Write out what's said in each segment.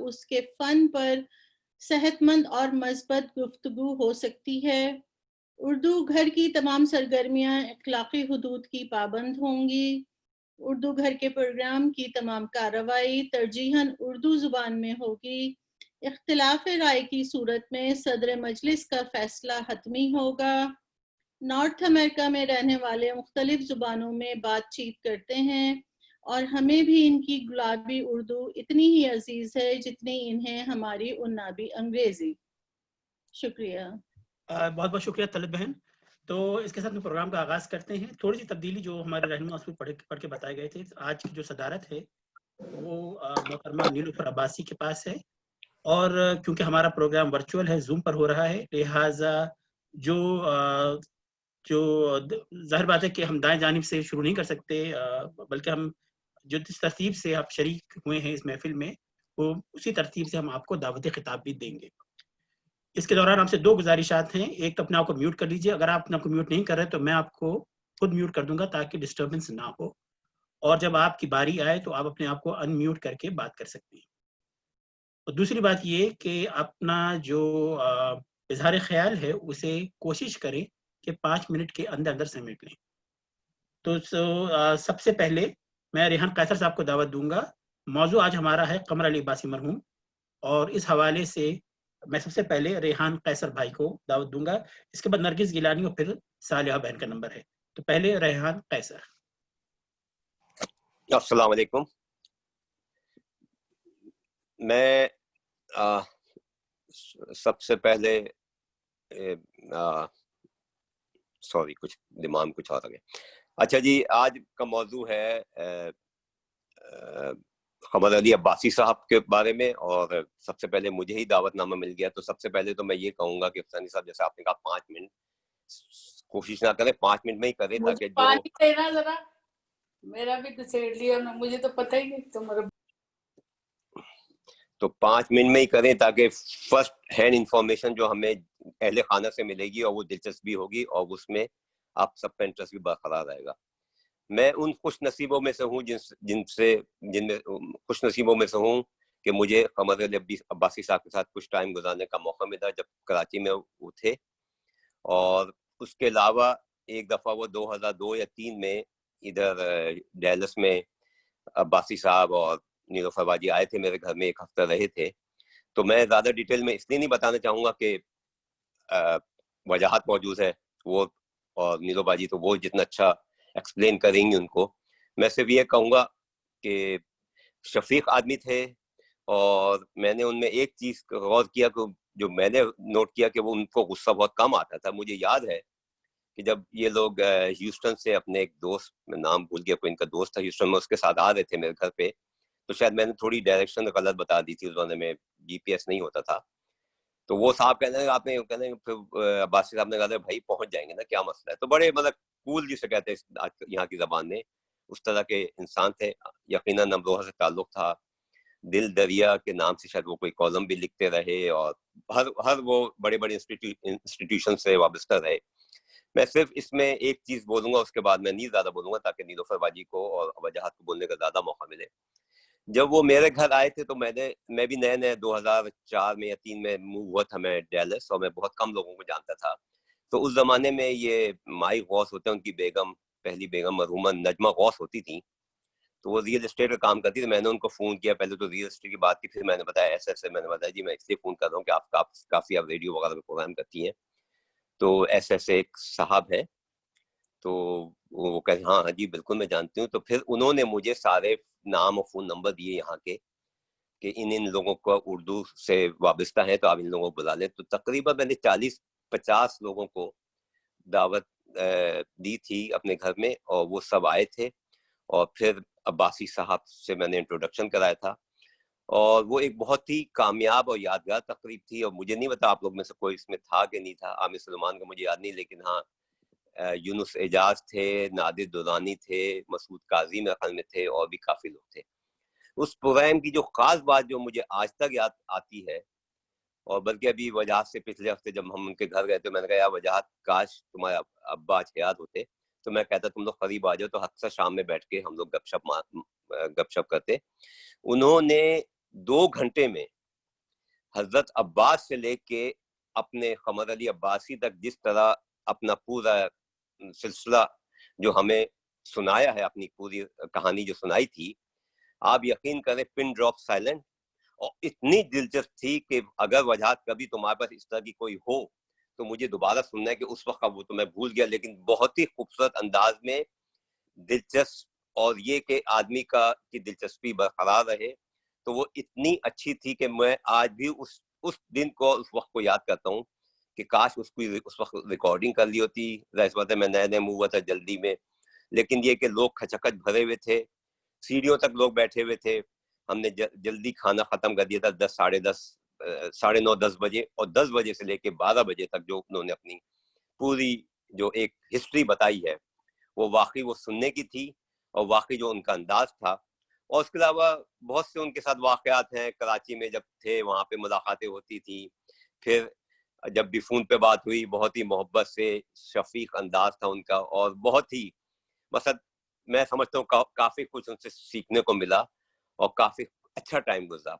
اس کے فن پر صحت مند اور مثبت گفتگو ہو سکتی ہے۔ اردو گھر کی تمام سرگرمیاں اخلاقی حدود کی پابند ہوں گی۔ اردو گھر کے پروگرام کی تمام کارروائی ترجیحاً اردو زبان میں ہوگی۔ اختلاف رائے کی صورت میں صدر مجلس کا فیصلہ حتمی ہوگا۔ نارتھ امریکہ میں رہنے والے مختلف زبانوں میں بات چیت کرتے ہیں اور ہمیں بھی ان کی گلابی اردو اتنی ہی عزیز ہے جتنی انہیں ہماری عنابی انگریزی۔ شکریہ۔ بہت بہت شکریہ طلعت بہن۔ تو اس کے ساتھ میں پروگرام کا آغاز کرتے ہیں۔ تھوڑی سی تبدیلی جو ہمارے رہنما اصول پڑھ کے بتائے گئے تھے، آج کی جو صدارت ہے وہ محترمہ نیلوفر عباسی کے پاس ہے، اور کیونکہ ہمارا پروگرام ورچوئل ہے، زوم پر ہو رہا ہے، لہٰذا جو ظاہر بات ہے کہ ہم دائیں جانب سے شروع نہیں کر سکتے، بلکہ ہم جو جس ترتیب سے آپ شریک ہوئے ہیں اس محفل میں، وہ اسی ترتیب سے ہم آپ کو دعوت خطاب بھی دیں گے۔ اس کے دوران آپ سے دو گزارشات ہیں۔ ایک تو اپنے آپ کو میوٹ کر لیجئے، اگر آپ اپنے آپ کو میوٹ نہیں کر رہے تو میں آپ کو خود میوٹ کر دوں گا تاکہ ڈسٹربنس نہ ہو، اور جب آپ کی باری آئے تو آپ اپنے آپ کو ان میوٹ کر کے بات کر سکتے ہیں۔ اور دوسری بات یہ کہ اپنا جو اظہار خیال ہے اسے کوشش کریں کہ 5 منٹ کے اندر اندر سمیٹ لیں۔ تو سب سے پہلے میں ریحان قیصر صاحب کو دعوت دوں گا۔ موضوع آج ہمارا ہے قمر علی عباسی مرحوم، اور اس حوالے سے میں سب سے پہلے ریحان قیصر بھائی کو دعوت دوں گا، اس کے بعد نرگس گیلانی اور پھر صالحہ بہن کا نمبر ہے۔ تو پہلے ریحان قیصر۔ السلام علیکم۔ میں سب سے پہلے سوری کچھ دماغ میں کچھ اور آ گیا۔ اچھا جی، آج کا موضوع ہے قمر علی عباسی صاحب کے بارے میں، اور سب سے پہلے مجھے ہی دعوت نامہ مل گیا، تو سب سے پہلے تو میں یہ کہوں گا کہ حسینی صاحب جیسے آپ نے کہا 5 منٹ کوشش نہ کریں، 5 منٹ میں ہی کریں تاکہ جو پانی دینا ذرا، میرا بھی دسیڑ لیا، مجھے تو پتہ ہی نہیں تمہارا۔ تو 5 منٹ میں ہی کریں تاکہ فرسٹ ہینڈ انفارمیشن جو ہمیں اہل خانہ سے ملے گی اور وہ دلچسپ بھی ہوگی، اور اس میں آپ سب کا انٹرسٹ بھی برقرار رہے گا۔ میں ان خوش نصیبوں میں سے ہوں جن میں خوش نصیبوں میں سے ہوں کہ مجھے قمر علی عباسی صاحب کے ساتھ کچھ ٹائم گزارنے کا موقع ملا جب کراچی میں وہ تھے، اور اس کے علاوہ ایک دفعہ وہ 2002 یا 2003 میں ادھر ڈیلس میں عباسی صاحب اور نیلوفر باجی آئے تھے میرے گھر میں، 1 ہفتہ رہے تھے۔ تو میں زیادہ ڈیٹیل میں اس لیے نہیں بتانا چاہوں گا کہ وجاہت موجود ہے، وہ اور نیلو باجی تو وہ جتنا اچھا ایکسپلین کریں گی ان کو۔ میں صرف یہ کہوں گا کہ شفیق آدمی تھے، اور میں نے ان میں ایک چیز غور کیا کہ جو میں نے نوٹ کیا کہ وہ ان کو غصہ بہت کم آتا تھا۔ مجھے یاد ہے کہ جب یہ لوگ ہیوسٹن سے اپنے ایک دوست، میں نام بھول گیا، کوئی ان کا دوست تھا ہیوسٹن میں، اس کے ساتھ آ رہے تھے میرے گھر پہ، تو شاید میں نے تھوڑی ڈائریکشن غلط بتا دی تھی، اس زمانے میں جی پی ایس نہیں ہوتا تھا، تو وہ صاحب کہنے لگے، آپ نے کہنے لگے، پھر عباسی صاحب نے کہا بھائی پہنچ جائیں گے نا، کیا مسئلہ ہے۔ تو بڑے مطلب کول جسے کہتے ہیں یہاں کی زبان میں، اس طرح کے انسان تھے۔ یقیناً امروہہ سے تعلق تھا، دل دریا کے نام سے شاید وہ کوئی کالم بھی لکھتے رہے، اور ہر وہ بڑے بڑے انسٹیٹیوشن سے وابستہ رہے۔ میں صرف اس میں ایک چیز بولوں گا، اس کے بعد میں نہیں زیادہ بولوں گا تاکہ نیلوفر باجی کو اور وجاہت کو بولنے کا زیادہ موقع ملے۔ جب وہ میرے گھر آئے تھے تو میں بھی نئے 2004 میں یا 2003 میں موو ہوا تھا میں ڈیلس، اور میں بہت کم لوگوں کو جانتا تھا۔ تو اس زمانے میں یہ مائی غوث ہوتے ہیں، ان کی بیگم، پہلی بیگم مرحومہ نجمہ غوث ہوتی تھیں، تو وہ ریئل اسٹیٹ کا کام کرتی تھی۔ میں نے ان کو فون کیا، پہلے تو ریئل اسٹیٹ کی بات کی، پھر میں نے بتایا ایسے میں نے بتایا جی میں اس لیے فون کر رہا ہوں کہ آپ کافی آپ ریڈیو وغیرہ میں پروگرام کرتی ہیں، تو ایسے ایک صاحب ہے، تو وہ کہتے ہاں جی بالکل میں جانتی ہوں۔ تو پھر انہوں نے مجھے سارے نام اور فون نمبر دیے یہاں کے کہ ان لوگوں کو اردو سے وابستہ ہیں تو آپ ان لوگوں کو بلا لیں۔ تو تقریباً میں نے 40-50 لوگوں کو دعوت دی تھی اپنے گھر میں، اور وہ سب آئے تھے، اور پھر عباسی صاحب سے میں نے انٹروڈکشن کرایا تھا، اور وہ ایک بہت ہی کامیاب اور یادگار تقریب تھی۔ اور مجھے نہیں پتا آپ لوگ میں سے کوئی اس میں تھا کہ نہیں تھا، عامر سلمان کا مجھے یاد نہیں، لیکن ہاں یونس اعجاز تھے، نادر دورانی تھے، مسعود کاظم میرے خیال میں تھے، اور بھی کافی لوگ تھے۔ اس پروگرام کی جو خاص بات جو مجھے آج تک یاد آتی ہے، اور بلکہ ابھی وجاہت سے پچھلے ہفتے جب ہم ان کے گھر گئے تو میں نے کہا یار وجاہت کاش تمہارے ابا آج حیات ہوتے، تو میں کہتا تم لوگ قریب آ جاؤ، تو اکثر شام میں بیٹھ کے ہم لوگ گپ شپ کرتے۔ انہوں نے 2 گھنٹے میں حضرت عباس سے لے کے اپنے قمر علی عباسی تک جس طرح اپنا پورا سلسلہ جو ہمیں سنایا ہے، اپنی پوری کہانی جو سنائی تھی، آپ یقین کریں پن ڈراپ سائلنٹ، اور اتنی دلچسپ تھی کہ اگر وجہات کبھی تمہارے پاس اس طرح کی کوئی ہو تو مجھے دوبارہ سننا ہے کہ اس وقت وہ تو میں بھول گیا، لیکن بہت ہی خوبصورت انداز میں دلچسپ، اور یہ کہ آدمی کی دلچسپی برقرار رہے، تو وہ اتنی اچھی تھی کہ میں آج بھی اس دن کو، اس وقت کو یاد کرتا ہوں کہ کاش اس وقت ریکارڈنگ کر لی ہوتی. اس وقت میں نئے ہوا تھا جلدی میں، لیکن یہ کہ لوگ کھچکچ بھرے ہوئے تھے، سیڑھیوں تک لوگ بیٹھے ہوئے تھے. ہم نے جلدی کھانا ختم کر دیا تھا 10 ساڑھے 9 10 بجے، اور 10 بجے سے لے کے 12 بجے تک جو انہوں نے اپنی پوری جو ایک ہسٹری بتائی ہے وہ واقعی وہ سننے کی تھی، اور واقعی جو ان کا انداز تھا. اور اس کے علاوہ بہت سے ان کے ساتھ واقعات ہیں. کراچی میں جب تھے وہاں پہ ملاقاتیں ہوتی تھیں، پھر جب بھی فون پہ بات ہوئی بہت ہی محبت سے، شفیق انداز تھا ان کا، اور بہت ہی مثلا میں سمجھتا ہوں کافی کچھ ان سے سیکھنے کو ملا اور کافی اچھا ٹائم گزرا.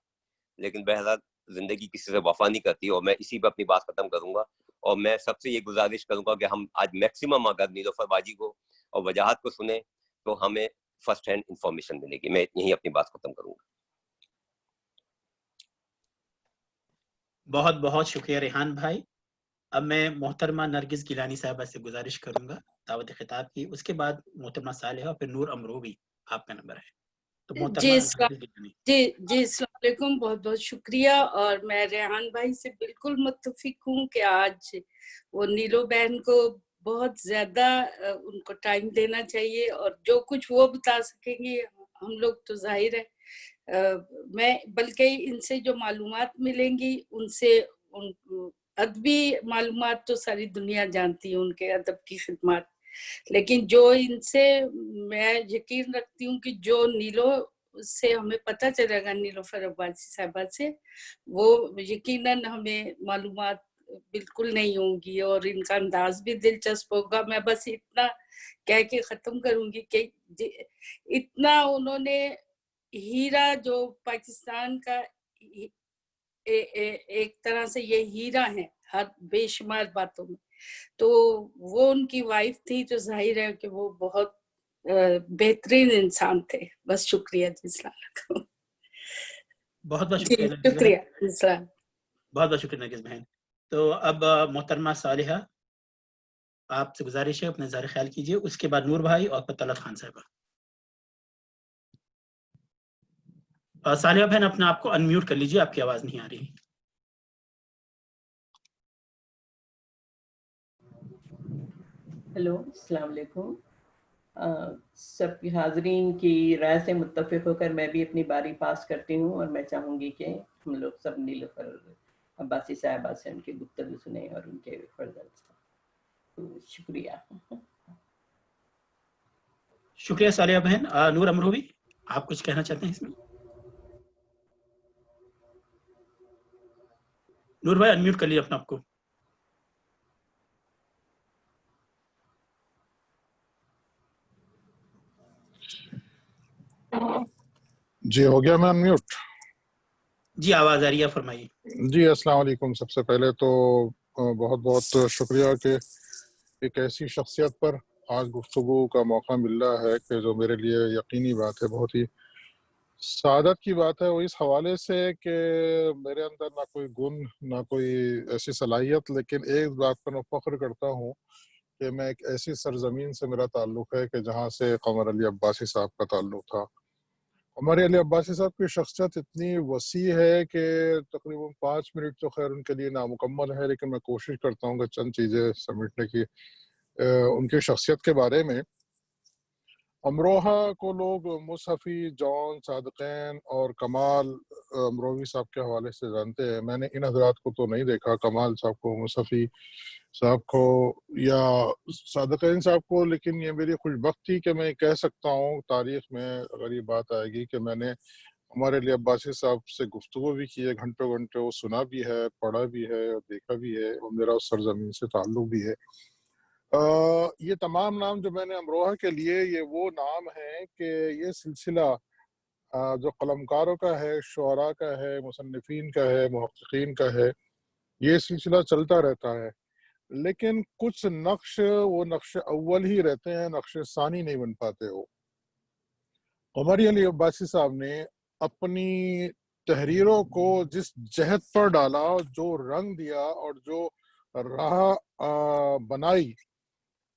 لیکن بہرحال زندگی کسی سے وفا نہیں کرتی، اور میں اسی پہ اپنی بات ختم کروں گا. اور میں سب سے یہ گزارش کروں گا کہ ہم آج میکسیمم اگر نیلوفر باجی کو اور وجاہت کو سنیں تو ہمیں فرسٹ ہینڈ انفارمیشن ملے گی. میں یہیں اپنی بات ختم کروں گا. بہت بہت شکریہ ریحان بھائی. اب میں محترمہ نرگس گیلانی صاحبہ سے گزارش کروں گا دعوت خطاب کی، اس کے بعد محترمہ صالحہ، پھر نور امروی. آپ کا نمبر ہے تو محترمہ نرگس گیلانی. جی السلام علیکم، بہت بہت شکریہ. اور میں ریحان بھائی سے بالکل متفق ہوں کہ آج وہ نیلو بہن کو بہت زیادہ ان کو ٹائم دینا چاہیے، اور جو کچھ وہ بتا سکیں گی ہم لوگ تو ظاہر ہے میں بلکہ ان سے جو معلومات ملیں گی ان سے ادبی معلومات تو ساری دنیا جانتی ہے، ان کے ادب کی خدمات، لیکن جو ان سے میں یقین رکھتی ہوں کہ جو نیلو سے ہمیں پتہ چلے گا نیلوفر عباسی صاحبہ سے، وہ یقیناً ہمیں معلومات بالکل نہیں ہوں گی، اور ان کا انداز بھی دلچسپ ہوگا. میں بس اتنا کہہ کے ختم کروں گی کہ اتنا انہوں نے ہیرا جو پاکستان کا ایک طرح سے یہ ہیرا ہے ہر بے شمار باتوں میں، تو وہ ان کی وائف تھی، تو ظاہر ہے کہ وہ بہت بہترین انسان تھے. بس شکریہ جی. السلام علیکم. بہت بہت جی شکریہ نرگس بہن. شکریہ. السلام. بہت بہت شکریہ نرگس بہن. تو اب محترمہ صالحہ آپ سے گزارش ہے اپنے اظہار خیال کیجیے، اس کے بعد نور بھائی اور پھر طلعت خان صاحبہ. صالحہ بہن اپنے آپ کو انمیوٹ کر لیجیے، آپ کی آواز نہیں آ رہی. ہیلو، السلام علیکم. سب حاضرین کی رائے سے متفق ہو کر میں بھی اپنی باری پاس کرتی ہوں، اور میں چاہوں گی کہ ہم لوگ سب نیلوفر عباسی صاحبہ سے ان کی گفتگو سنیں اور ان کے فردل. تو شکریہ. شکریہ صالحہ بہن. نور امروی آپ کچھ کہنا چاہتے ہیں اس میں؟ نور بھائی انمیوٹ کر لیجیے اپنا آپ کو. جی ہو گیا میں انمیوٹ. جی آواز آ رہی ہے، فرمائیے. جی السلام علیکم. سب سے پہلے تو بہت بہت شکریہ کہ ایک ایسی شخصیت پر آج گفتگو کا موقع مل رہا ہے کہ جو میرے لیے یقینی بات ہے، بہت ہی سعادت کی بات ہے. وہ اس حوالے سے کہ میرے اندر نہ کوئی گن نہ کوئی ایسی صلاحیت، لیکن ایک بات پر میں فخر کرتا ہوں کہ میں ایک ایسی سرزمین سے میرا تعلق ہے کہ جہاں سے قمر علی عباسی صاحب کا تعلق تھا. قمر علی عباسی صاحب کی شخصیت اتنی وسیع ہے کہ تقریباً 5 منٹ تو خیر ان کے لیے نامکمل ہے، لیکن میں کوشش کرتا ہوں کہ چند چیزیں سمیٹنے کی. ان کی شخصیت کے بارے میں امروہہ کو لوگ مصحفی، جان، صادقین اور کمال امروہی صاحب کے حوالے سے جانتے ہیں. میں نے ان حضرات کو تو نہیں دیکھا، کمال صاحب کو، مصحفی صاحب کو یا صادقین صاحب کو، لیکن یہ میری خوش بختی کہ میں کہہ سکتا ہوں تاریخ میں اگر یہ بات آئے گی کہ میں نے ہمارے علی عباسی صاحب سے گفتگو بھی کی ہے، گھنٹوں گھنٹے، وہ سنا بھی ہے، پڑھا بھی ہے اور دیکھا بھی ہے، اور میرا اس سرزمین سے تعلق بھی ہے. یہ تمام نام جو میں نے امروہہ کے لیے، یہ وہ نام ہیں کہ یہ سلسلہ جو قلمکاروں کا ہے، شعراء کا ہے، مصنفین کا ہے، محققین کا ہے، یہ سلسلہ چلتا رہتا ہے، لیکن کچھ نقش وہ نقش اول ہی رہتے ہیں، نقش ثانی نہیں بن پاتے ہو۔ قمری علی عباسی صاحب نے اپنی تحریروں کو جس جہت پر ڈالا، جو رنگ دیا اور جو راہ بنائی،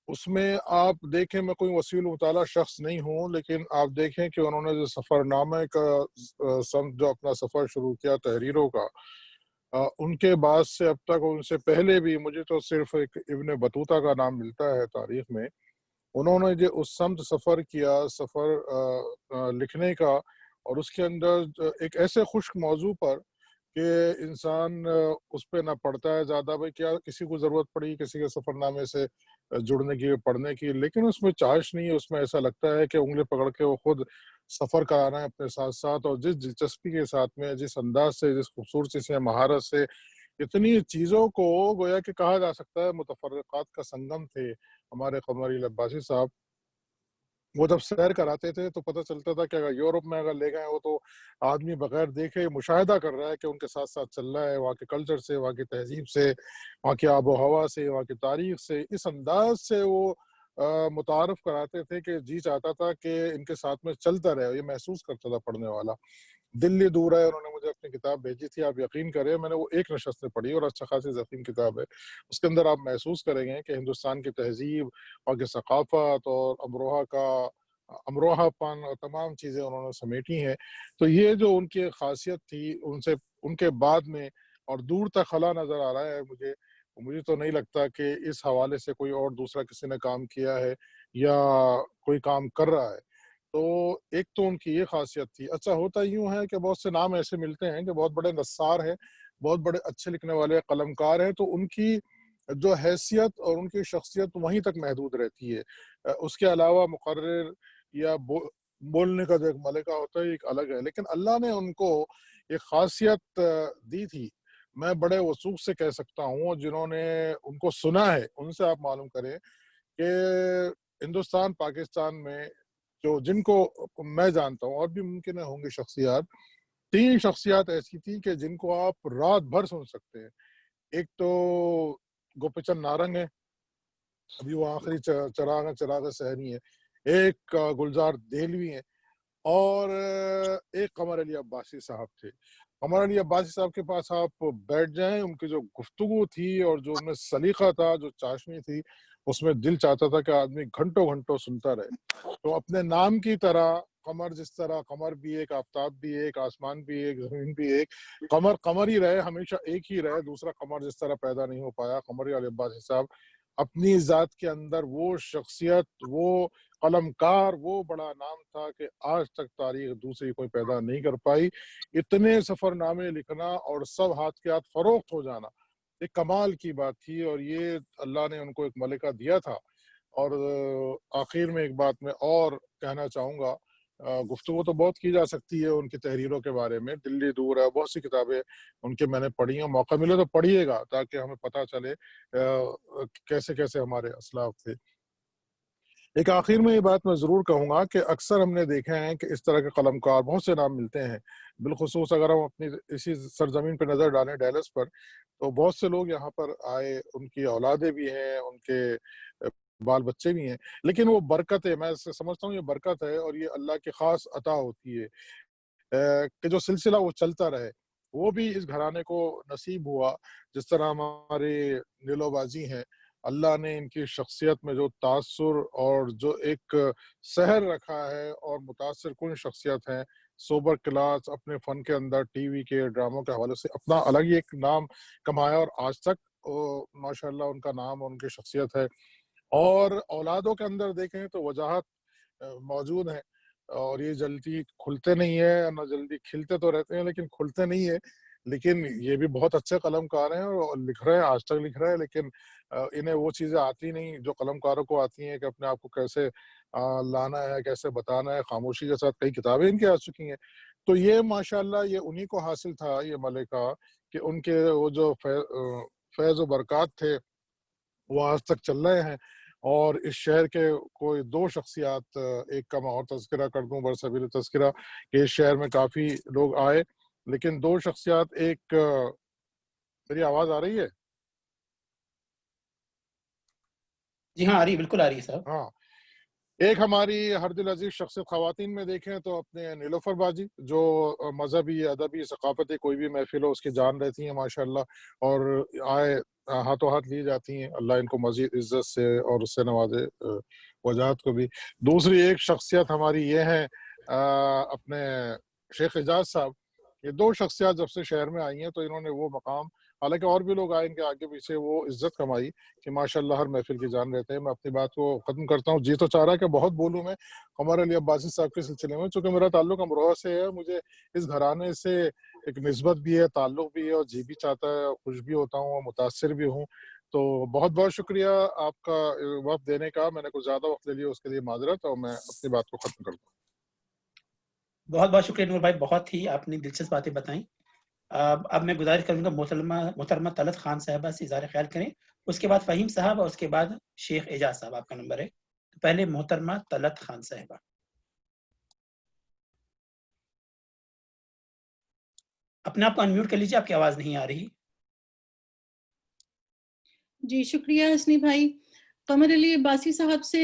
اس میں آپ دیکھیں، میں کوئی وسیع مطالعہ شخص نہیں ہوں، لیکن آپ دیکھیں کہ انہوں نے جو سفر نامے کا سمت جو اپنا سفر شروع کیا تحریروں کا، ان کے بعد سے اب تک، ان سے پہلے بھی مجھے تو صرف ایک ابن بطوطہ کا نام ملتا ہے تاریخ میں، انہوں نے جو اس سمت سفر کیا، سفر لکھنے کا، اور اس کے اندر ایک ایسے خشک موضوع پر کہ انسان اس پہ نہ پڑھتا ہے زیادہ، بھائی کیا کسی کو ضرورت پڑی کسی کے سفر نامے سے جڑنے کی، پڑھنے کی، لیکن اس میں چاہش نہیں ہے، اس میں ایسا لگتا ہے کہ انگلی پکڑ کے وہ خود سفر کرانا ہے اپنے ساتھ ساتھ، اور جس دلچسپی کے ساتھ میں، جس انداز سے، جس خوبصورتی سے، مہارت سے، اتنی چیزوں کو گویا کہ کہا جا سکتا ہے متفرقات کا سنگم تھے ہمارے قمری عباسی صاحب۔ وہ جب سیر کراتے تھے تو پتہ چلتا تھا کہ اگر یورپ میں اگر لے گئے وہ تو آدمی بغیر دیکھے مشاہدہ کر رہا ہے کہ ان کے ساتھ ساتھ چل رہا ہے، وہاں کے کلچر سے، وہاں کی تہذیب سے، وہاں کی آب و ہوا سے، وہاں کی تاریخ سے، اس انداز سے وہ متعارف کراتے تھے کہ جی چاہتا تھا کہ ان کے ساتھ میں چلتا رہے، یہ محسوس کرتا تھا پڑھنے والا۔ دلی دور ہے، انہوں نے مجھے اپنی کتاب بھیجی تھی، آپ یقین کریں میں نے وہ ایک نشست میں پڑھی، اور اچھا خاصی ضخیم کتاب ہے۔ اس کے اندر آپ محسوس کریں گے کہ ہندوستان کی تہذیب، وہاں کی ثقافت اور امروہہ پن اور تمام چیزیں انہوں نے سمیٹی ہیں۔ تو یہ جو ان کی خاصیت تھی، ان کے بعد میں اور دور تک خلا نظر آ رہا ہے مجھے تو نہیں لگتا کہ اس حوالے سے کوئی اور دوسرا کسی نے کام کیا ہے یا کوئی کام کر رہا ہے۔ تو ایک تو ان کی یہ خاصیت تھی۔ اچھا ہوتا یوں ہے کہ بہت سے نام ایسے ملتے ہیں کہ بہت بڑے نثار ہیں، بہت بڑے اچھے لکھنے والے قلمکار ہیں، تو ان کی جو حیثیت اور ان کی شخصیت وہیں تک محدود رہتی ہے، اس کے علاوہ مقرر یا بولنے کا جو ایک ملکہ ہوتا ہے ایک الگ ہے، لیکن اللہ نے ان کو ایک خاصیت دی تھی۔ میں بڑے وثوق سے کہہ سکتا ہوں، جنہوں نے ان کو سنا ہے ان سے آپ معلوم کریں کہ ہندوستان پاکستان میں جن کو میں جانتا ہوں، اور بھی ممکن ہوں گے شخصیات، 3 شخصیات ایسی تھی کہ جن کو آپ رات بھر سن سکتے ہیں۔ ایک تو گوپی چند نارنگ ہے، ابھی وہ آخری چراغ سحری ہے، ایک گلزار دہلوی ہیں، اور ایک قمر علی عباسی صاحب تھے۔ قمر علی عباسی صاحب کے پاس آپ بیٹھ جائیں، ان کی جو گفتگو تھی اور جو ان میں سلیقہ تھا، جو چاشنی تھی، اس میں دل چاہتا تھا کہ آدمی گھنٹوں گھنٹوں سنتا رہے۔ تو اپنے نام کی طرح قمر، جس طرح قمر بھی ایک، آفتاب بھی ایک، آسمان بھی ایک، زمین بھی ایک، قمر ہی رہے، ہمیشہ ایک ہی رہے، دوسرا قمر جس طرح پیدا نہیں ہو پایا۔ قمر علی عباسی صاحب اپنی ذات کے اندر وہ شخصیت، وہ قلمکار، وہ بڑا نام تھا کہ آج تک تاریخ دوسری کوئی پیدا نہیں کر پائی۔ اتنے سفر نامے لکھنا اور سب ہاتھ کے ہاتھ فروخت ہو جانا ایک کمال کی بات تھی، اور یہ اللہ نے ان کو ایک ملکہ دیا تھا۔ اور آخر میں ایک بات میں اور کہنا چاہوں گا، گفتگو تو بہت کی جا سکتی ہے ان کی تحریروں کے بارے میں، دلی دور ہے، بہت سی کتابیں ان کے میں نے پڑھی ہیں، موقع ملے تو پڑھیے گا تاکہ ہمیں پتہ چلے کیسے کیسے ہمارے اسلاف تھے۔ ایک آخر میں یہ بات میں ضرور کہوں گا کہ اکثر ہم نے دیکھا ہے کہ اس طرح کے قلمکار بہت سے نام ملتے ہیں، بالخصوص اگر ہم اپنی اسی سرزمین پہ نظر ڈالیں ڈیلس پر، تو بہت سے لوگ یہاں پر آئے، ان کی اولادیں بھی ہیں، ان کے بال بچے بھی ہیں، لیکن وہ برکت ہے، میں سمجھتا ہوں یہ برکت ہے، اور یہ اللہ کی خاص عطا ہوتی ہے کہ جو سلسلہ وہ چلتا رہے۔ وہ بھی اس گھرانے کو نصیب ہوا، جس طرح ہمارے نیلو بازی ہیں، اللہ نے ان کی شخصیت میں جو تاثر اور جو ایک سحر رکھا ہے، اور متاثر کن شخصیت ہیں، سوبر کلاس، اپنے فن کے اندر ٹی وی کے ڈراموں کے حوالے سے اپنا الگ ہی ایک نام کمایا، اور آج تک ماشاءاللہ ان کا نام اور ان کی شخصیت ہے۔ اور اولادوں کے اندر دیکھیں تو وجاہت موجود ہیں، اور یہ جلدی کھلتے نہیں ہیں، نہ جلدی کھلتے تو رہتے ہیں لیکن کھلتے نہیں ہیں، لیکن یہ بھی بہت اچھے قلمکار ہیں اور لکھ رہے ہیں، آج تک لکھ رہے ہیں، لیکن انہیں وہ چیزیں آتی نہیں جو قلمکاروں کو آتی ہیں کہ اپنے آپ کو کیسے لانا ہے، کیسے بتانا ہے۔ خاموشی کے ساتھ کئی کتابیں ان کی آ چکی ہیں، تو یہ ماشاءاللہ یہ انہی کو حاصل تھا یہ ملکہ، کہ ان کے وہ جو فیض و برکات تھے وہ آج تک چل رہے ہیں، اور اس شہر کے کوئی دو شخصیات، ایک کا میں اور تذکرہ کر دوں برسبیل تذکرہ کہ اس شہر میں کافی لوگ آئے، لیکن دو شخصیات، ایک میری آواز آ رہی ہے؟ جی ہاں آ رہی ہے، بالکل آ رہی ہے صاحب. ہاں، ایک ہماری ہر دل عزیز شخصیت خواتین میں دیکھیں تو اپنے نیلوفر باجی، جو مذہبی ادبی ثقافتی کوئی بھی محفل ہو اس کی جان رہتی ہیں ماشاءاللہ، اور آئے ہاتھوں ہاتھ لی جاتی ہیں. اللہ ان کو مزید عزت سے اور اس سے نوازے، وجاہت کو بھی. دوسری ایک شخصیت ہماری یہ ہے اپنے شیخ اعجاز صاحب. یہ دو شخصیات جب سے شہر میں آئی ہیں تو انہوں نے وہ مقام، حالانکہ اور بھی لوگ آئے ان کے آگے پیچھے، وہ عزت کمائی کہ ماشاءاللہ ہر محفل کی جان رہتے ہیں. میں اپنی بات کو ختم کرتا ہوں. جی تو چاہ رہا کہ بہت بولوں میں قمر علی عباسی صاحب کے سلسلے میں، چونکہ میرا تعلق امروہہ سے ہے، مجھے اس گھرانے سے ایک نسبت بھی ہے، تعلق بھی ہے، اور جی بھی چاہتا ہے، خوش بھی ہوتا ہوں اور متاثر بھی ہوں. تو بہت بہت شکریہ آپ کا وقت دینے کا. میں نے کچھ زیادہ وقت لے لیا، اس کے لیے معذرت، اور میں اپنی بات کو ختم کرتا ہوں. بہت بہت شکریہ نور بھائی، بہت ہی آپ نے دلچسپ باتیں بتائیں. اب میں گزارش کروں گا محترمہ طلعت خان صاحبہ سے اظہار خیال کریں، اس کے بعد فہیم صاحب، اور اس کے بعد شیخ اعجاز صاحب. آپ کا نمبر ہے. پہلے محترمہ طلعت خان صاحبہ. اپنے آپ کو انمیوٹ کر لیجیے، آپ کی آواز نہیں آ رہی. جی شکریہ حسنی بھائی. قمر علی عباسی صاحب سے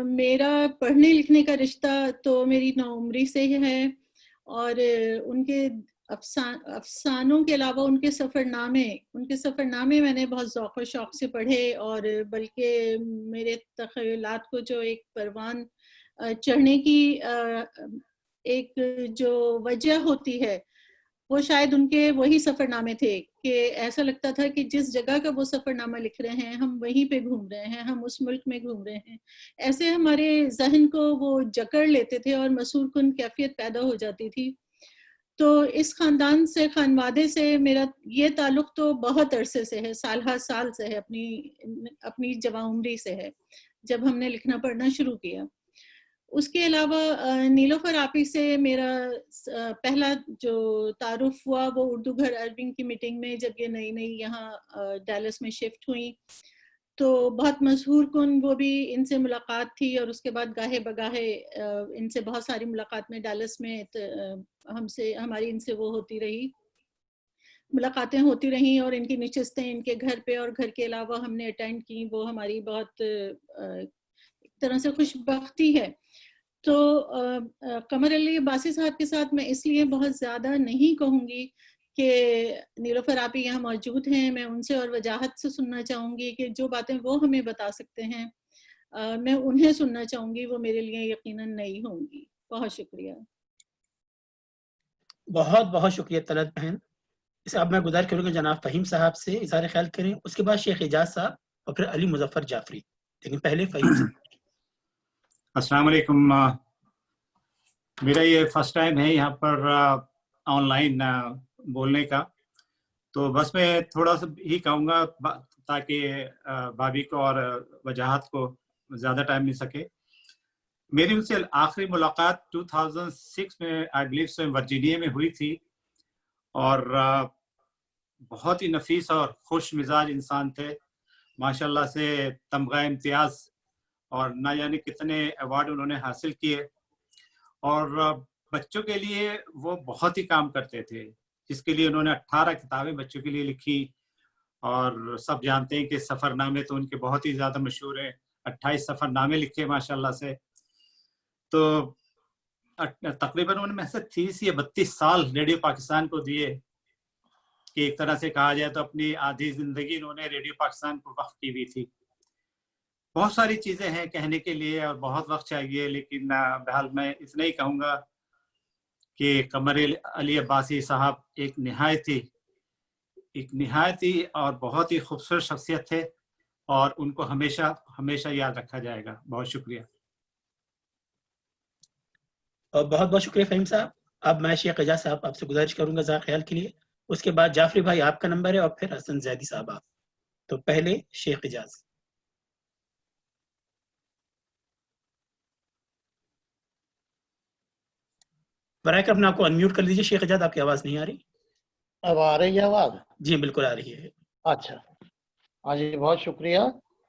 میرا پڑھنے لکھنے کا رشتہ تو میری نوعمری سے ہی ہے، اور ان کے افسانوں کے علاوہ ان کے سفرنامے میں نے بہت ذوق و شوق سے پڑھے، اور بلکہ میرے تخیلات کو جو ایک پروان چڑھنے کی ایک جو وجہ ہوتی ہے وہ شاید ان کے وہی سفرنامے تھے، کہ ایسا لگتا تھا کہ جس جگہ کا وہ سفرنامہ لکھ رہے ہیں ہم وہیں پہ گھوم رہے ہیں، ہم اس ملک میں گھوم رہے ہیں. ایسے ہمارے ذہن کو وہ جکڑ لیتے تھے اور مسحور کن کیفیت پیدا ہو جاتی تھی. تو اس خاندان سے، خانوادے سے میرا یہ تعلق تو بہت عرصے سے ہے، سال ہر سال سے ہے، اپنی جوان عمری سے ہے جب ہم نے لکھنا پڑھنا شروع کیا. اس کے علاوہ نیلوفر آپی سے میرا پہلا جو تعارف ہوا وہ اردو گھر اربنگ کی میٹنگ میں، جب یہ نئی نئی یہاں ڈیلس میں شفٹ ہوئیں، تو بہت مشہور کن وہ بھی ان سے ملاقات تھی، اور اس کے بعد گاہے بگاہے ان سے بہت ساری ملاقات میں ڈیلس میں ہماری ان سے وہ ہوتی رہی، ملاقاتیں ہوتی رہیں، اور ان کی نشستیں ان کے گھر پہ اور گھر کے علاوہ ہم نے اٹینڈ کی. وہ ہماری بہت ایک طرح سے خوش بختی ہے. تو قمر علی عباسی صاحب کے ساتھ میں اس لیے بہت زیادہ نہیں کہوں گی کہ نیلوفر آپی یہاں موجود ہیں، میں ان سے اور وجاہت سے سننا چاہوں گی کہ جو باتیں وہ ہمیں بتا سکتے ہیں میں انہیں سننا چاہوں گی، وہ میرے لیے یقیناً نئی ہوں گی. بہت شکریہ. بہت بہت شکریہ طلعت بہن. اب میں گزارش کروں گا جناب فہیم صاحب سے اظہار خیال کریں، اس کے بعد شیخ اعجاز صاحب، اور پھر علی مظفر جعفری. لیکن پہلے فہیم صاحب. السلام علیکم. میرا یہ فرسٹ ٹائم ہے یہاں پر آن لائن بولنے کا، تو بس میں تھوڑا سا ہی کہوں گا تاکہ بھابھی کو اور وجاہت کو زیادہ ٹائم مل سکے. میری ان سے آخری ملاقات 2006 میں آئی بلیو سے ورجینیا میں ہوئی تھی، اور بہت ہی نفیس اور خوش مزاج انسان تھے ماشاءاللہ سے. تمغہ امتیاز اور نہ جانے کتنے ایوارڈ انہوں نے حاصل کیے، اور بچوں کے لیے وہ بہت ہی کام کرتے تھے، جس کے لیے انہوں نے 18 کتابیں بچوں کے لیے لکھی. اور سب جانتے ہیں کہ سفر نامے تو ان کے بہت ہی زیادہ مشہور ہیں، 28 سفر نامے لکھے ماشاءاللہ سے. تو تقریباً انہوں نے 30 یا 32 سال ریڈیو پاکستان کو دیے، کہ ایک طرح سے کہا جائے تو اپنی آدھی زندگی انہوں نے ریڈیو پاکستان کو وقف کی ہوئی تھی. بہت ساری چیزیں ہیں کہنے کے لیے اور بہت وقت چاہیے، لیکن بہرحال میں اتنا ہی کہوں گا کہ قمر علی عباسی صاحب ایک نہایتی اور بہت ہی خوبصورت شخصیت تھے، اور ان کو ہمیشہ ہمیشہ یاد رکھا جائے گا. بہت شکریہ. اور بہت بہت شکریہ فہیم صاحب. اب میں شیخ اعجاز صاحب آپ سے گزارش کروں گا ذرا خیال کے لیے، اس کے بعد جعفری بھائی آپ کا نمبر ہے، اور پھر حسن زیدی صاحب آپ. تو پہلے شیخ اعجاز. برائے کرم آپ کو انمیوٹ کر لیجیے شیخ اعجاز، آپ کی آواز نہیں آ رہی. اب آ رہی ہے آواز؟ جی بالکل آ رہی ہے. اچھا، ہاں جی، بہت شکریہ.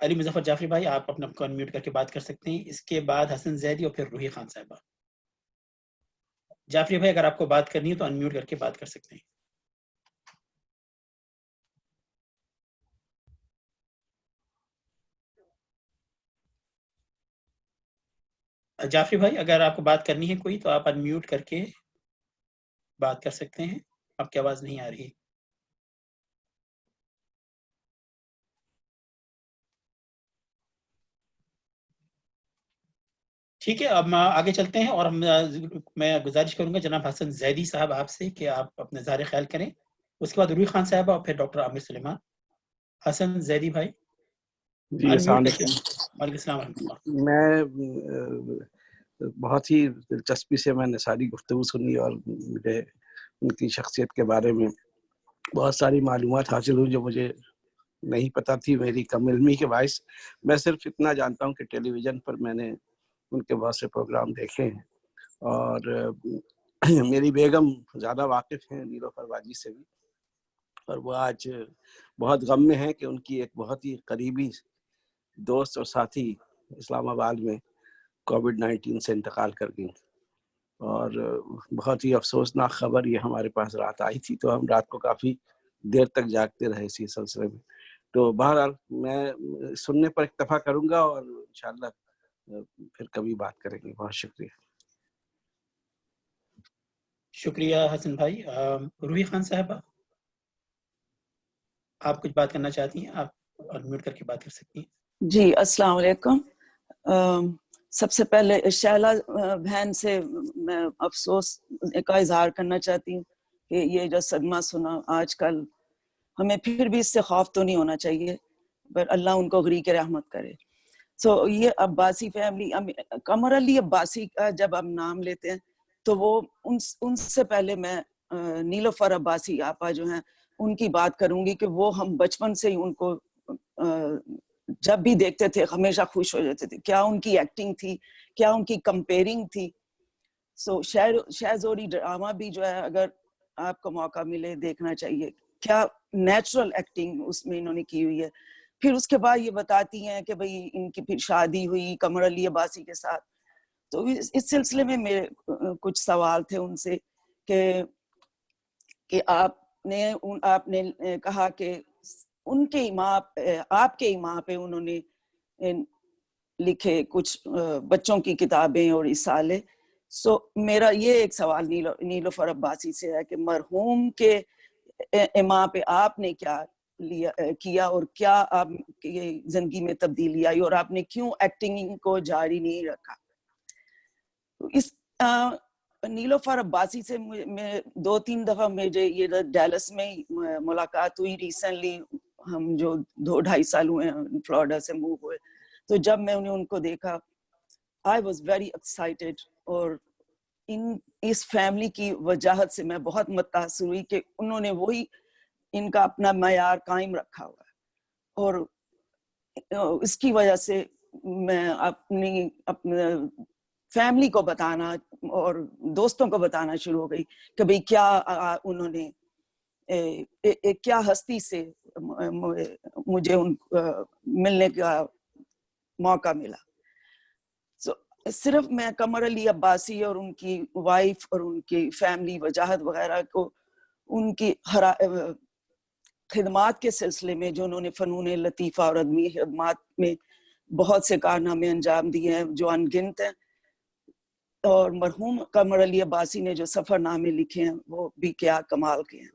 علی مظفر جعفری بھائی آپ اپنا کو انمیوٹ کر کے بات کر سکتے ہیں. اس کے بعد حسن زیدی اور پھر روحی خان صاحبہ. جعفری بھائی اگر آپ کو بات کرنی ہے تو انمیوٹ کر کے بات کر سکتے ہیں. جعفری بھائی اگر آپ کو بات کرنی ہے کوئی تو آپ انمیوٹ کر کے بات کر سکتے ہیں. آپ کی آواز نہیں آ رہی. ٹھیک ہے, اب آگے چلتے ہیں اور میں گزارش کروں گا جناب حسن زیدی صاحب آپ سے کہ آپ اپنے اظہار خیال کریں. اس کے بعد روحی خان صاحب اور پھر ڈاکٹر عامر سلیمان. حسن زیدی بھائی. جی السلام علیکم. وعلیکم السلام ورحمۃ اللہ. میں بہت ہی دلچسپی سے میں نے ساری گفتگو سنی اور مجھے ان کی شخصیت کے بارے میں بہت ساری معلومات حاصل ہوئی جو مجھے نہیں پتہ تھی میری کم علمی کے باعث. میں صرف اتنا جانتا ہوں کہ ٹیلی ویژن پر میں نے ان کے بہت سے پروگرام دیکھے ہیں اور میری بیگم زیادہ واقف ہیں نیلوفر باجی سے بھی, اور وہ آج بہت غم میں ہیں کہ ان کی ایک بہت ہی قریبی دوست اور ساتھی اسلام آباد میں کووڈ-19 سے انتقال کر گئی, اور بہت ہی افسوسناک خبر یہ ہمارے پاس رات آئی تھی, تو ہم رات کو کافی دیر تک جاگتے رہے اسی سلسلے میں. تو بہرحال میں سننے پر اکتفا کروں گا اور انشاءاللہ پھر کبھی بات کریں گے. بہت شکریہ. شکریہ حسن بھائی. روحی خان صاحبہ آپ کچھ بات کرنا چاہتی ہیں؟ آپ انمیوٹ کر کے بات کر سکتی ہیں. جی السلام علیکم. سب سے پہلے شہلا بہن سے میں افسوس کا اظہار کرنا چاہتی ہوں کہ یہ جو صدمہ سنا آج کل, ہمیں پھر بھی اس سے خوف تو نہیں ہونا چاہیے, پر اللہ ان کو غریق رحمت کرے. یہ عباسی فیملی, قمر علی عباسی کا جب ہم نام لیتے ہیں تو وہ ان سے پہلے میں نیلوفر عباسی آپا جو ہیں ان کی بات کروں گی کہ وہ ہم بچپن سے ہی ان کو جب بھی دیکھتے تھے ہمیشہ خوش ہو جاتے تھے. کیا ان کی ایکٹنگ تھی, کیا ان کی کمپیئرنگ تھی. شہ زوری ڈرامہ بھی جو ہے اگر آپ کو موقع ملے دیکھنا چاہیے. کیا نیچرل ایکٹنگ اس میں انہوں نے کی ہوئی ہے. پھر اس کے بعد یہ بتاتی ہیں کہ بھئی ان کی پھر شادی ہوئی قمر علی عباسی کے ساتھ. تو اس سلسلے میں میرے کچھ سوال تھے ان سے کہ آپ نے کہا کہ ان کے ماں, آپ کے ماں پہ انہوں نے لکھے کچھ بچوں کی کتابیں اور رسالے. میرا یہ ایک سوال نیلوفر عباسی سے ہے کہ مرحوم کے ماں پہ آپ نے کیا کیا اور کیا آپ کی زندگی میں تبدیلی آئی اور آپ نے کیوں ایکٹنگ کو جاری نہیں رکھا. اس نیلوفر عباسی سے میں 2-3 دفعہ مجھے یہ ڈیلس میں ملاقات ہوئی ریسنٹلی. ہم جو 2-2.5 سال ہوئے ہیں فلوریڈا سے موو ہوئے, تو جب میں ان کو دیکھا I was very excited, اور اس فیملی کی وجاہت سے میں بہت متاثر ہوئی کہ انہوں نے وہی ان کا اپنا معیار قائم رکھا ہوا ہے, اور اس کی وجہ سے میں اپنے فیملی کو بتانا اور دوستوں کو بتانا شروع ہو گئی کہ بھئی کیا انہوں نے کیا ہستی سے مجھے ملنے کا موقع ملا. صرف میں قمر علی عباسی اور ان کی وائف اور ان کی فیملی وجاہت وغیرہ کو ان کی خدمات کے سلسلے میں جو انہوں نے فنون لطیفہ اور ادبی خدمات میں بہت سے کارنامے انجام دیے ہیں جو انگنت ہیں, اور مرحوم قمر علی عباسی نے جو سفر نامے لکھے ہیں وہ بھی کیا کمال کے ہیں.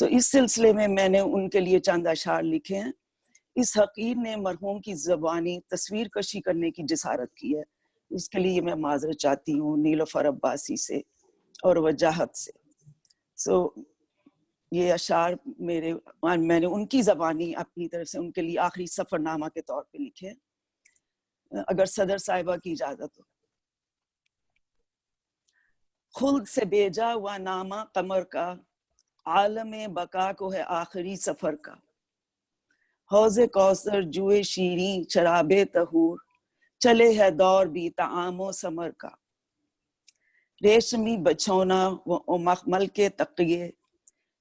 اس سلسلے میں میں نے ان کے لیے چند اشعار لکھے ہیں. اس حقیر نے مرحوم کی زبانی تصویر کشی کرنے کی جسارت کی ہے, اس کے لیے میں معذرت چاہتی ہوں نیلوفر عباسی سے اور وجاہت سے. یہ اشعار میں نے ان کی زبانی اپنی طرف سے ان کے لیے آخری سفر نامہ کے طور پہ لکھے, اگر صدر صاحبہ کی اجازت ہو. خلد سے بھیجا ہوا نامہ قمر کا, عالم بقا کو ہے آخری سفر کا. حوض کوثر جوئے شیریں شراب طہور, چلے ہے دور بھی طعام و ثمر کا. ریشمی بچھونا و مخمل کے تقیے,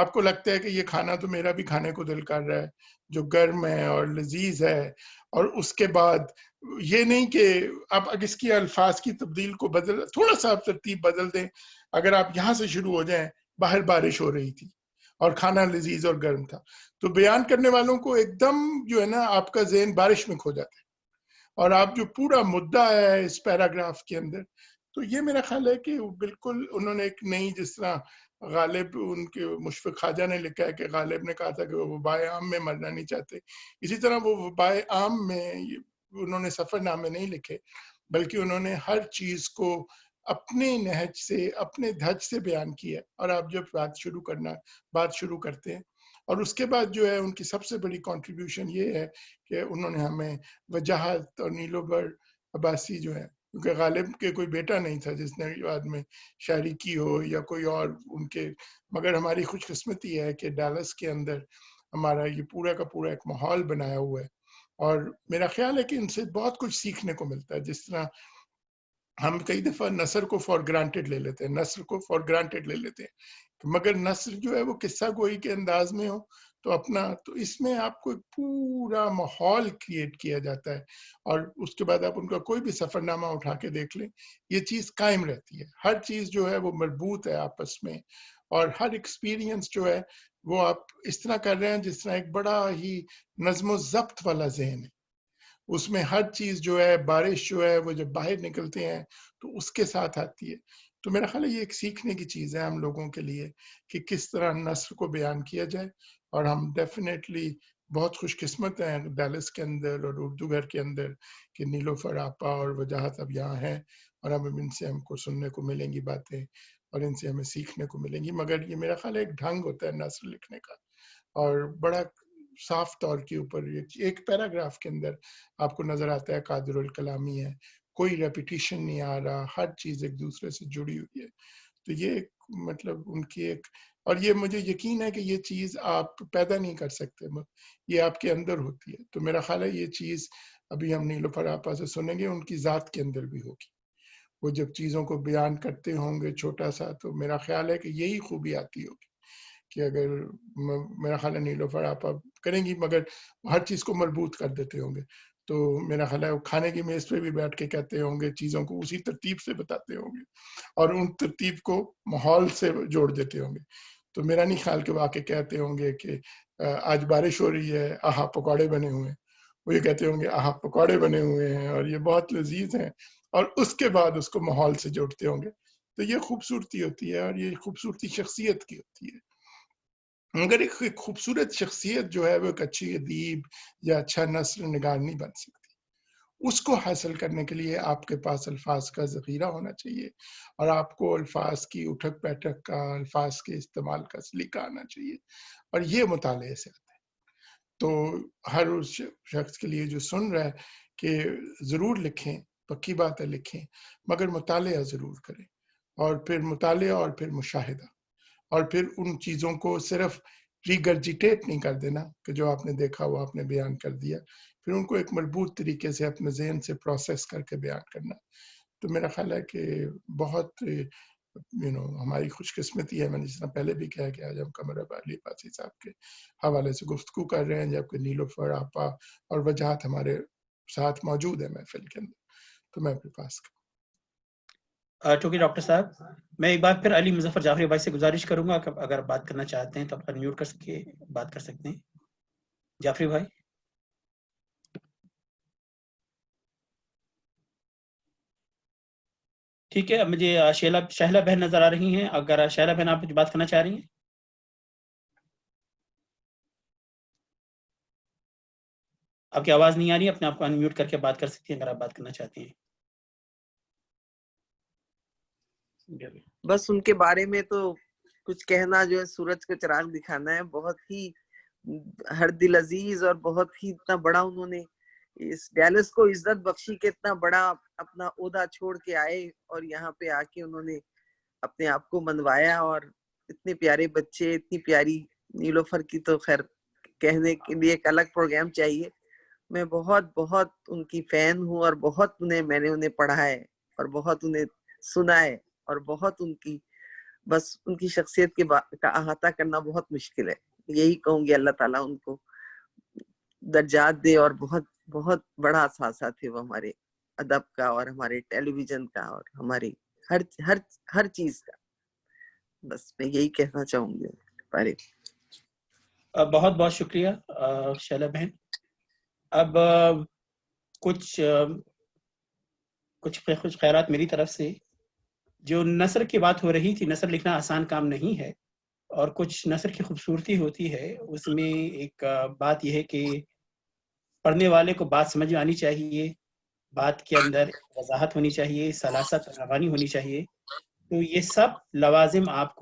آپ کو لگتا ہے کہ یہ کھانا تو میرا بھی کھانے کو دل کر رہا ہے، جو گرم ہے اور لذیذ ہے، اور اس کے بعد یہ نہیں کہ آپ اس کی الفاظ کی تبدیل کو بدل، تھوڑا سا آپ ترتیب بدل دیں. اگر آپ یہاں سے شروع ہو جائیں، باہر بارش ہو رہی تھی اور کھانا لذیذ اور گرم تھا، تو بیان کرنے والوں کو ایک دم جو ہے نا آپ کا ذہن بارش میں کھو جاتا ہے، اور آپ جو پورا مدعا ہے اس پیراگراف کے اندر، تو یہ میرا خیال ہے کہ بالکل انہوں نے ایک نئی، جس طرح غالب ان کے مشفق خواجہ نے لکھا ہے کہ غالب نے کہا تھا کہ وہ وبائے عام میں مرنا نہیں چاہتے، اسی طرح وہ وبائے عام میں انہوں نے سفر نامے نہیں لکھے، بلکہ انہوں نے ہر چیز کو اپنے نہج سے، اپنے دھج سے بیان کیا. اور آپ جب بات شروع کرتے ہیں، اور اس کے بعد جو ہے ان کی سب سے بڑی کنٹریبیوشن یہ ہے کہ انہوں نے ہمیں وجاہت اور نیلوفر عباسی جو ہے، کیونکہ غالب کے کوئی بیٹا نہیں تھا جس نے بعد میں شاعری کی ہو یا کوئی اور ان کے، مگر ہماری خوش قسمتی ہے کہ ڈالس کے اندر ہمارا یہ پورا کا پورا ایک ماحول بنایا ہوا ہے، اور میرا خیال ہے کہ ان سے بہت کچھ سیکھنے کو ملتا ہے. جس طرح ہم کئی دفعہ نثر کو فار گرانٹیڈ لے لیتے ہیں، مگر نثر جو ہے وہ قصہ گوئی کے انداز میں ہو تو اس میں آپ کو پورا ماحول کریٹ کیا جاتا ہے، اور اس کے بعد آپ ان کا کوئی بھی سفر نامہ اٹھا کے دیکھ لیں، یہ چیز قائم رہتی ہے. ہر چیز جو ہے وہ مربوط ہے آپس میں، اور ہر ایکسپیرینس جو ہے وہ آپ اس طرح کر رہے ہیں جس طرح ایک بڑا ہی نظم و ضبط والا ذہن ہے. اس میں ہر چیز جو ہے، بارش جو ہے وہ جب باہر نکلتے ہیں تو اس کے ساتھ آتی ہے. تو میرا خیال ہے یہ ایک سیکھنے کی چیز ہے ہم لوگوں کے لیے کہ کس طرح نثر کو بیان کیا جائے، اور ہم ڈیفینیٹلی بہت خوش قسمت ہیں ڈیلس کے اندر اور اردو گھر کے اندر کہ نیلوفر آپا اور وجاہت اب یہاں ہیں، اور ان سے ہم کو سننے کو ملیں گی باتیں، اور ان سے ہمیں سیکھنے کو ملیں گی. مگر یہ میرا خیال ہے ایک ڈھنگ ہوتا ہے نثر لکھنے کا، اور بڑا صاف طور کے اوپر ایک پیراگراف کے اندر آپ کو نظر آتا ہے قادر الکلامی ہے، کوئی ریپیٹیشن نہیں آ رہا، ہر چیز ایک دوسرے سے جڑی ہوئی ہے. تو یہ ایک مطلب ان کی ایک، اور یہ مجھے یقین ہے کہ یہ چیز آپ پیدا نہیں کر سکتے، یہ آپ کے اندر ہوتی ہے. تو میرا خیال ہے یہ چیز ابھی ہم نیلوفر آپا سے سنیں گے، ان کی ذات کے اندر بھی ہوگی. وہ جب چیزوں کو بیان کرتے ہوں گے چھوٹا سا، تو میرا خیال ہے کہ یہی خوبی آتی ہوگی کہ اگر میرا خیال ہے نیلوفر آپا کریں گی، مگر ہر چیز کو مربوط کر دیتے ہوں گے. تو میرا خیال ہے وہ کھانے کی میز پہ بھی بیٹھ کے کہتے ہوں گے، چیزوں کو اسی ترتیب سے بتاتے ہوں گے، اور ان ترتیب کو ماحول سے جوڑ دیتے ہوں گے. تو میرا نہیں خیال کہ واقع کہتے ہوں گے کہ آج بارش ہو رہی ہے، آہا پکوڑے بنے ہوئے ہیں. وہ یہ کہتے ہوں گے آہا پکوڑے بنے ہوئے ہیں اور یہ بہت لذیذ ہیں، اور اس کے بعد اس کو ماحول سے جوڑتے ہوں گے. تو یہ خوبصورتی ہوتی ہے، اور یہ خوبصورتی شخصیت کی ہوتی ہے. مگر ایک خوبصورت شخصیت جو ہے وہ ایک اچھی ادیب یا اچھا نثر نگار نہیں بن سکتی. اس کو حاصل کرنے کے لیے آپ کے پاس الفاظ کا ذخیرہ ہونا چاہیے، اور آپ کو الفاظ کی اٹھک بیٹھک کا، الفاظ کے استعمال کا سلیقہ آنا چاہیے، اور یہ مطالعے سے آتا ہے. تو ہر اس شخص کے لیے جو سن رہا ہے کہ ضرور لکھیں، پکی بات ہے لکھیں، مگر مطالعہ ضرور کریں، اور پھر مطالعہ اور پھر مشاہدہ، اور پھر ان چیزوں کو صرف ریگرجیٹیٹ نہیں کر دینا کہ جو آپ نے دیکھا وہ آپ نے بیان کر دیا، پھر ان کو ایک مربوط طریقے سے اپنے ذہن سے پروسیس کر کے بیان کرنا. تو میرا خیال ہے کہ بہت ہماری خوش قسمتی ہے. میں نے جس طرح پہلے بھی کہا کہ آج ہم قمر علی عباسی صاحب کے حوالے سے گفتگو کر رہے ہیں، جبکہ نیلوفر آپا اور وجاہت ہمارے ساتھ موجود ہے محفل کے اندر. تو میں اپنے پاس چونکہ ڈاکٹر صاحب، میں ایک بار پھر علی مظفر جعفری بھائی سے گزارش کروں گا کہ اگر بات کرنا چاہتے ہیں تو آپ انمیوٹ کر کے بات کر سکتے ہیں. جعفری بھائی. ٹھیک ہے، مجھے شہلا بہن نظر آ رہی ہیں. اگر شہلا بہن آپ بات کرنا چاہ رہی ہیں، آپ کی آواز نہیں آ رہی ہے، اپنے آپ کو انمیوٹ کر کے بات کر سکتی ہیں اگر آپ بات کرنا چاہتی ہیں. بس ان کے بارے میں تو کچھ کہنا جو ہے سورج کا چراغ دکھانا ہے. بہت ہی ہر دل عزیز اور بہت ہی اتنا بڑا انہوں نے اس ڈیلس کو عزت بخشی کہ اتنا بڑا اپنا عہدہ چھوڑ کے آئے اور یہاں پہ آ کے انہوں نے اپنے آپ کو منوایا. اور اتنے پیارے بچے، اتنی پیاری نیلوفر کی تو خیر کہنے کے لیے ایک الگ پروگرام چاہیے. میں بہت بہت ان کی فین ہوں، اور بہت میں نے انہیں پڑھا ہے اور بہت انہیں سنا ہے، اور بہت ان کی بس ان کی شخصیت کا احاطہ کرنا بہت مشکل ہے. یہی کہوں گی اللہ تعالیٰ ان کو درجات دے, اور بہت بہت بڑا اثاثہ تھے وہ ہمارے ادب کا اور ہمارے ٹیلی ویژن کا اور ہماری ہر چیز کا. بس میں یہی کہنا چاہوں گی. بہت بہت شکریہ شیلا بہن. اب کچھ خیرات میری طرف سے. جو نثر کی بات ہو رہی تھی, نثر لکھنا آسان کام نہیں ہے, اور کچھ نثر کی خوبصورتی ہوتی ہے. اس میں ایک بات یہ ہے کہ پڑھنے والے کو بات سمجھ میں آنی چاہیے, بات کے اندر وضاحت ہونی چاہیے, سلاست روانی ہونی چاہیے. تو یہ سب لوازم آپ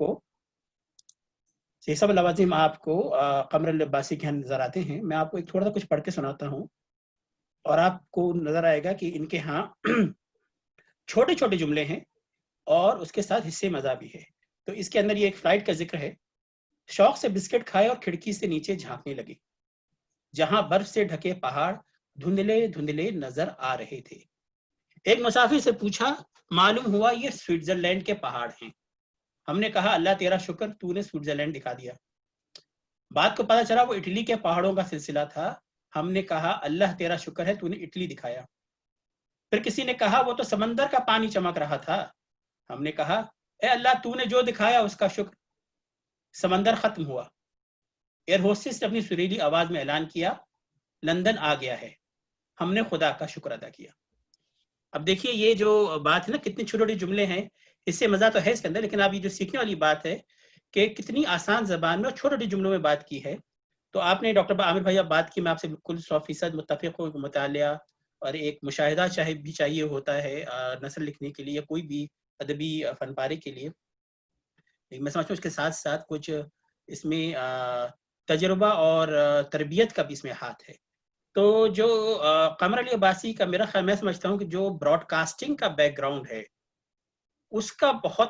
کو قمر العباسی کے نظر آتے ہیں. میں آپ کو ایک تھوڑا سا کچھ پڑھ کے سناتا ہوں, اور آپ کو نظر آئے گا کہ ان کے ہاں چھوٹے چھوٹے جملے ہیں اور اس کے ساتھ حصے مزہ بھی ہے. تو اس کے اندر یہ ایک فلائٹ کا ذکر ہے. شوق سے بسکٹ کھائے اور کھڑکی سے نیچے جھانکنے لگے, جہاں برف سے ڈھکے پہاڑ دھندلے دھندلے نظر آ رہے تھے. ایک مسافر سے پوچھا, معلوم ہوا یہ سوئٹزرلینڈ کے پہاڑ ہیں. ہم نے کہا اللہ تیرا شکر, تو نے سوئٹزرلینڈ دکھا دیا. بات کو پتا چلا وہ اٹلی کے پہاڑوں کا سلسلہ تھا. ہم نے کہا اللہ تیرا شکر ہے, تو نے اٹلی دکھایا. پھر کسی نے کہا وہ تو سمندر کا پانی چمک رہا تھا. ہم نے کہا اے اللہ تو نے جو دکھایا اس کا شکر. سمندر ختم ہوا. ایئر ہوسٹس نے اپنی سریلی آواز میں اعلان کیا, لندن آ گیا ہے. ہم نے خدا کا شکر ادا کیا. اب دیکھیے یہ جو بات ہے نا, کتنے چھوٹے چھوٹے جملے ہیں, اس سے مزہ تو ہے اس کے اندر, لیکن اب یہ جو سیکھنے والی بات ہے کہ کتنی آسان زبان میں اور چھوٹے چھوٹے جملوں میں بات کی ہے. تو آپ نے ڈاکٹر عامر بھائی اب بات کی, میں آپ سے بالکل 100% متفق ہوں. مطالعہ اور ایک مشاہدہ بھی چاہیے ہوتا ہے نثر لکھنے کے لیے, کوئی بھی ادبی فن پارے کے لیے. میں سمجھتا ہوں اس کے ساتھ ساتھ کچھ اس میں تجربہ اور تربیت کا بھی اس میں ہاتھ ہے. تو جو قمر علی عباسی کا میرا خیال, میں سمجھتا ہوں کہ جو براڈ کاسٹنگ کا بیک گراؤنڈ ہے اس کا بہت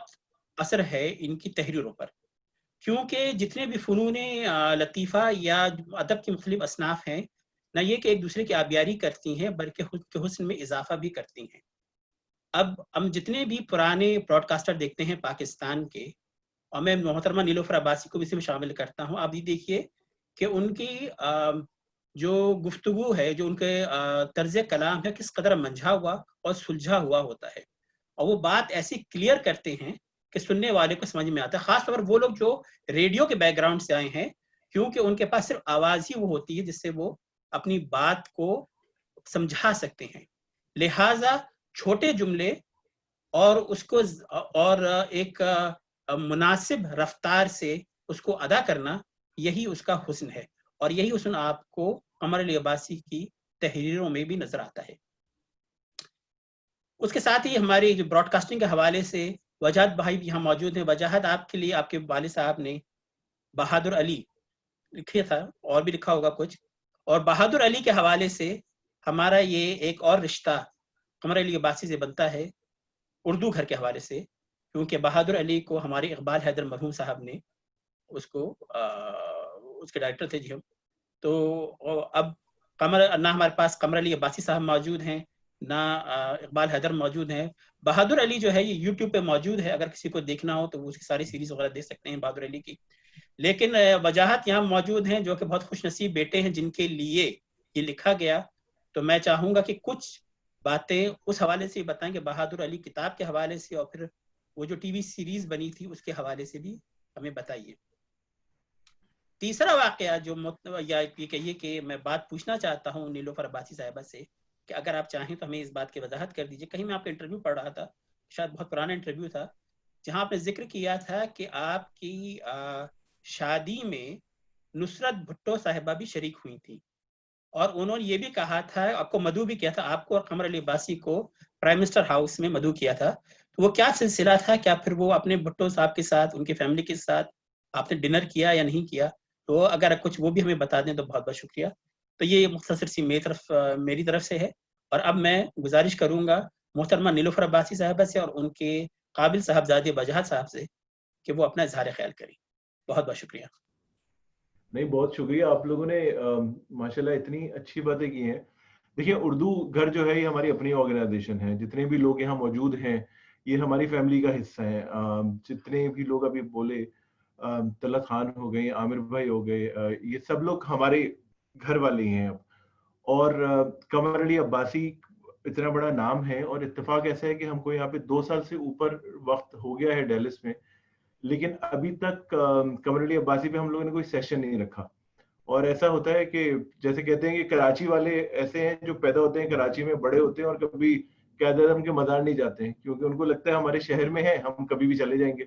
اثر ہے ان کی تحریروں پر, کیونکہ جتنے بھی فنون لطیفہ یا ادب کے مختلف اصناف ہیں, نہ یہ کہ ایک دوسرے کی آبیاری کرتی ہیں بلکہ خود کے حسن میں اضافہ بھی کرتی ہیں. اب ہم جتنے بھی پرانے براڈ کاسٹر دیکھتے ہیں پاکستان کے, اور میں محترمہ نیلوفر عباسی کو بھی اس میں شامل کرتا ہوں, آپ یہ دیکھیے کہ ان کی جو گفتگو ہے, جو ان کے طرز کلام ہے, کس قدر منجھا ہوا اور سلجھا ہوا ہوتا ہے, اور وہ بات ایسی کلیئر کرتے ہیں کہ سننے والے کو سمجھ میں آتا ہے. خاص طور پر وہ لوگ جو ریڈیو کے بیک گراؤنڈ سے آئے ہیں, کیونکہ ان کے پاس صرف آواز ہی وہ ہوتی ہے جس سے وہ اپنی بات کو سمجھا سکتے ہیں. لہٰذا چھوٹے جملے اور اس کو اور ایک مناسب رفتار سے اس کو ادا کرنا, یہی اس کا حسن ہے, اور یہی حسن آپ کو قمر علی عباسی کی تحریروں میں بھی نظر آتا ہے. اس کے ساتھ ہی ہماری جو براڈ کاسٹنگ کے حوالے سے وجاہت بھائی بھی یہاں موجود ہیں. وجاہت, آپ کے لیے آپ کے والد صاحب نے بہادر علی لکھا تھا, اور بھی لکھا ہوگا کچھ, اور بہادر علی کے حوالے سے ہمارا یہ ایک اور رشتہ قمر علی عباسی سے بنتا ہے اردو گھر کے حوالے سے, کیونکہ بہادر علی کو ہمارے اقبال حیدر مرحوم صاحب نے اس کے ڈائریکٹر تھے جی ہم. تو اب نہ ہمارے پاس قمر علی عباسی صاحب موجود ہیں, نہ اقبال حیدر موجود ہیں. بہادر علی جو ہے یہ یوٹیوب پہ موجود ہے, اگر کسی کو دیکھنا ہو تو وہ اس کی ساری سیریز وغیرہ دیکھ سکتے ہیں بہادر علی کی. لیکن وجاہت یہاں موجود ہیں جو کہ بہت خوش نصیب بیٹے ہیں جن کے لیے یہ لکھا گیا. تو میں چاہوں گا کہ کچھ باتیں اس حوالے سے بتائیں کہ بہادر علی کتاب کے حوالے سے, اور پھر وہ جو ٹی وی سیریز بنی تھی اس کے حوالے سے بھی ہمیں بتائیے. تیسرا واقعہ جو یا یہ کہیے کہ میں بات پوچھنا چاہتا ہوں نیلوفر عباسی صاحبہ سے, کہ اگر آپ چاہیں تو ہمیں اس بات کی وضاحت کر دیجیے. کہیں میں آپ کا انٹرویو پڑھ رہا تھا, شاید بہت پرانا انٹرویو تھا, جہاں آپ نے ذکر کیا تھا کہ آپ کی شادی میں نصرت بھٹو صاحبہ بھی شریک ہوئی تھی, اور انہوں نے یہ بھی کہا تھا, آپ کو مدعو بھی کیا تھا, آپ کو اور قمر علی عباسی کو پرائم منسٹر ہاؤس میں مدعو کیا تھا. تو وہ کیا سلسلہ تھا؟ کیا پھر وہ اپنے بھٹو صاحب کے ساتھ, ان کی فیملی کے ساتھ آپ نے ڈنر کیا یا نہیں کیا؟ تو اگر کچھ وہ بھی ہمیں بتا دیں تو بہت بہت شکریہ. تو یہ مختصر سی میری طرف سے ہے, اور اب میں گزارش کروں گا محترمہ نیلوفر عباسی صاحبہ سے اور ان کے قابل صاحبزادے وجاہت صاحب سے کہ وہ اپنا اظہار خیال کریں. بہت بہت شکریہ. نہیں, بہت شکریہ, آپ لوگوں نے ماشاءاللہ اتنی اچھی باتیں کی ہیں. دیکھیے اردو گھر جو ہے یہ ہماری اپنی آرگنائزیشن ہے, جتنے بھی لوگ یہاں موجود ہیں یہ ہماری فیملی کا حصہ ہے. جتنے بھی لوگ ابھی بولے, طلعت خان ہو گئے, عامر بھائی ہو گئے, یہ سب لوگ ہمارے گھر والے ہی ہیں اب. اور قمر علی عباسی اتنا بڑا نام ہے, اور اتفاق ایسا ہے کہ ہم کو یہاں پہ 2 سال سے اوپر وقت ہو گیا ہے ڈیلس میں, لیکن ابھی تک قمر علی عباسی پہ ہم لوگوں نے کوئی سیشن نہیں رکھا. اور ایسا ہوتا ہے کہ جیسے کہتے ہیں کہ کراچی والے ایسے ہیں جو پیدا ہوتے ہیں کراچی میں, بڑے ہوتے ہیں اور کبھی قائد اعظم کے مزار نہیں جاتے ہیں, کیونکہ ان کو لگتا ہے ہمارے شہر میں ہے, ہم کبھی بھی چلے جائیں گے.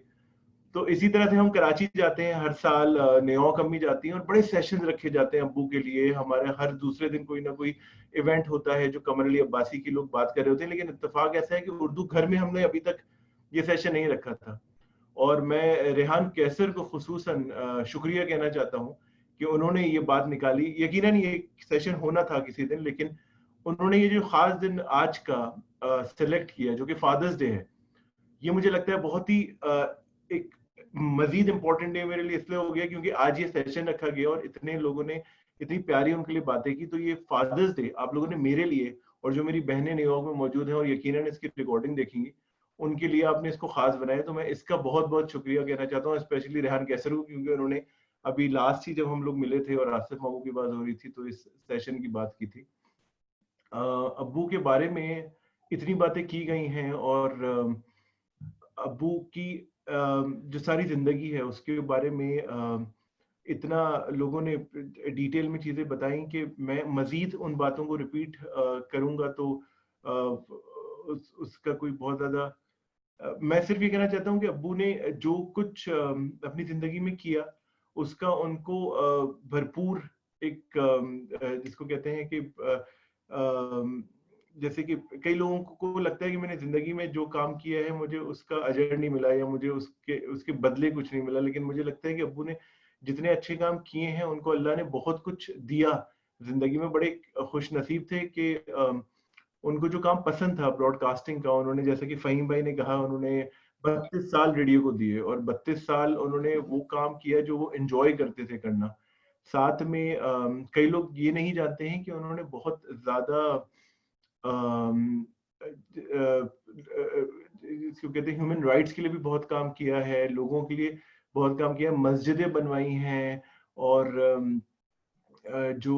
تو اسی طرح سے ہم کراچی جاتے ہیں ہر سال, نیویارک امی جاتی ہیں, اور بڑے سیشن رکھے جاتے ہیں ابو کے لیے. ہمارے ہر دوسرے دن کوئی نہ کوئی ایونٹ ہوتا ہے جو قمر علی عباسی کی لوگ بات کر رہے ہوتے ہیں. لیکن اتفاق ایسا ہے کہ اردو گھر میں ہم نے ابھی تک یہ سیشن نہیں رکھا تھا. اور میں ریحان کیسر کو خصوصاً شکریہ کہنا چاہتا ہوں کہ انہوں نے یہ بات نکالی. یقیناً یہ سیشن ہونا تھا کسی دن, لیکن انہوں نے یہ جو خاص دن آج کا سلیکٹ کیا جو کہ فادرز ڈے ہے, یہ مجھے لگتا ہے بہت ہی ایک مزید امپورٹنٹ ڈے میرے لیے اس لیے ہو گیا کیونکہ آج یہ سیشن رکھا گیا اور اتنے لوگوں نے اتنی پیاری ان کے لیے باتیں کی. تو یہ فادرز ڈے آپ لوگوں نے میرے لیے, اور جو میری بہنیں نیو یارک میں موجود ہیں اور یقیناً اس کی ریکارڈنگ دیکھیں گی, ان کے لیے آپ نے اس کو خاص بنایا. تو میں اس کا بہت بہت شکریہ کہنا چاہتا ہوں, اسپیشلی ریحان کیسر کو, کیونکہ انہوں نے ابھی لاسٹ ہی جب ہم لوگ ملے تھے اور آصف ماموں کی بات ہو رہی تھی تو اس سیشن کی بات کی تھی. ابو کے بارے میں اتنی باتیں کی گئی ہیں, اور ابو کی جو ساری زندگی ہے اس کے بارے میں اتنا لوگوں نے ڈیٹیل میں چیزیں بتائیں کہ میں مزید ان باتوں کو ریپیٹ کروں گا تو اس کا کوئی بہت زیادہ. میں صرف یہ کہنا چاہتا ہوں کہ ابو نے جو کچھ اپنی زندگی میں کیا اس کا ان کو بھرپور ایک جس کو کہتے ہیں کہ جیسے کہ کئی لوگوں کو لگتا ہے کہ میں نے زندگی میں جو کام کیا ہے مجھے اس کا اجر نہیں ملا یا مجھے اس کے بدلے کچھ نہیں ملا, لیکن مجھے لگتا ہے کہ ابو نے جتنے اچھے کام کیے ہیں ان کو اللہ نے بہت کچھ دیا زندگی میں. بڑے خوش نصیب تھے کہ ان کو جو کام پسند تھا براڈ کاسٹنگ کا, انہوں نے جیسا کہ فہیم بھائی نے کہا انہوں نے 32 سال ریڈیو کو دیے, اور 32 سال انہوں نے وہ کام کیا جو وہ انجوائے کرتے تھے کرنا. ساتھ میں کئی لوگ یہ نہیں جانتے ہیں کہ انہوں نے بہت زیادہ اس کو کہتے ہیں ہیومن رائٹس کے لیے بھی بہت کام کیا ہے, لوگوں کے لیے بہت کام کیا ہے, مسجدیں بنوائی ہیں. اور جو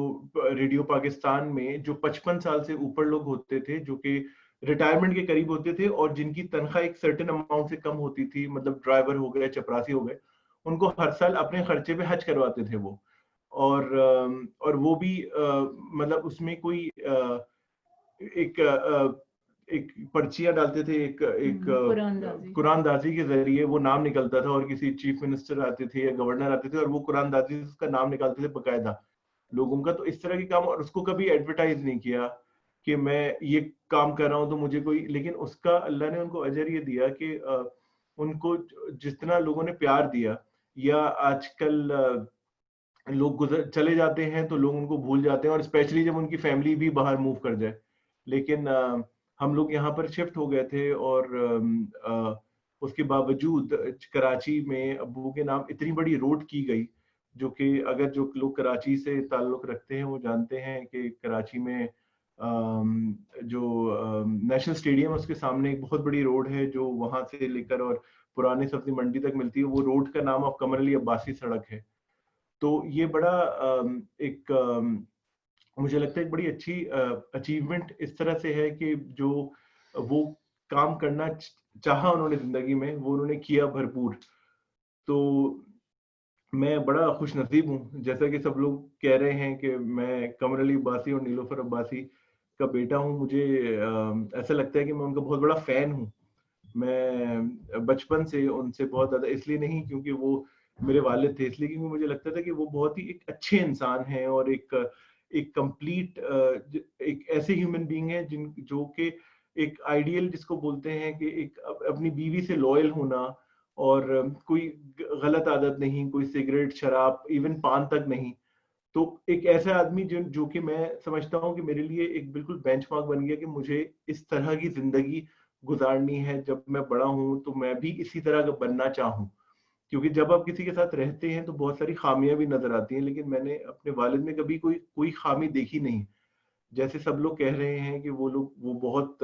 ریڈیو پاکستان میں جو 55 سال سے اوپر لوگ ہوتے تھے جو کہ ریٹائرمنٹ کے قریب ہوتے تھے اور جن کی تنخواہ ایک سرٹن اماؤنٹ سے کم ہوتی تھی, مطلب ڈرائیور ہو گئے, چپراسی ہو گئے, ان کو ہر سال اپنے خرچے پہ حج کرواتے تھے وہ. اور وہ بھی مطلب اس میں کوئی ایک پرچیاں ڈالتے تھے, ایک قرآن دازی کے ذریعے وہ نام نکلتا تھا, اور کسی چیف منسٹر آتے تھے یا گورنر آتے تھے اور وہ قرآن دازی کا نام نکالتے تھے باقاعدہ لوگوں کا. تو اس طرح کے کام, اور اس کو کبھی ایڈورٹائز نہیں کیا کہ میں یہ کام کر رہا ہوں تو مجھے کوئی, لیکن اس کا اللہ نے ان کو اجر یہ دیا کہ ان کو جتنا لوگوں نے پیار دیا, یا آج کل لوگ چلے جاتے ہیں تو لوگ ان کو بھول جاتے ہیں, اور اسپیشلی جب ان کی فیملی بھی باہر موو کر جائے. لیکن ہم لوگ یہاں پر شفٹ ہو گئے تھے, اور اس کے باوجود کراچی میں ابو کے نام اتنی بڑی روڈ کی گئی, جو کہ اگر جو لوگ کراچی سے تعلق رکھتے ہیں وہ جانتے ہیں کہ کراچی میں جو نیشنل اسٹیڈیم اس کے سامنے ایک بہت بڑی روڈ ہے جو وہاں سے لے کر اور پرانی سبزی منڈی تک ملتی ہے, وہ روڈ کا نام اب قمر علی عباسی سڑک ہے. تو یہ بڑا ایک مجھے لگتا ہے ایک بڑی اچھی اچیومنٹ اس طرح سے ہے کہ جو وہ کام کرنا چاہا انہوں نے زندگی میں وہ انہوں نے کیا بھرپور. تو میں بڑا خوش نصیب ہوں, جیسا کہ سب لوگ کہہ رہے ہیں کہ میں قمر علی عباسی اور نیلوفر عباسی کا بیٹا ہوں. مجھے ایسا لگتا ہے کہ میں ان کا بہت بڑا فین ہوں. میں بچپن سے ان سے بہت زیادہ, اس لیے نہیں کیونکہ وہ میرے والد تھے, اس لیے کیونکہ مجھے لگتا تھا کہ وہ بہت ہی ایک اچھے انسان ہیں اور ایک کمپلیٹ ایک ایسے ہیومن بینگ ہیں جو کہ ایک آئیڈیل جس کو بولتے ہیں کہ ایک اپنی بیوی سے لوئل ہونا, اور کوئی غلط عادت نہیں, کوئی سگریٹ شراب ایون پان تک نہیں. تو ایک ایسا آدمی جو کہ میں سمجھتا ہوں کہ میرے لیے ایک بالکل بینچ مارک بن گیا کہ مجھے اس طرح کی زندگی گزارنی ہے. جب میں بڑا ہوں تو میں بھی اسی طرح کا بننا چاہوں, کیونکہ جب آپ کسی کے ساتھ رہتے ہیں تو بہت ساری خامیاں بھی نظر آتی ہیں, لیکن میں نے اپنے والد میں کبھی کوئی خامی دیکھی نہیں. جیسے سب لوگ کہہ رہے ہیں کہ وہ بہت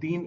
3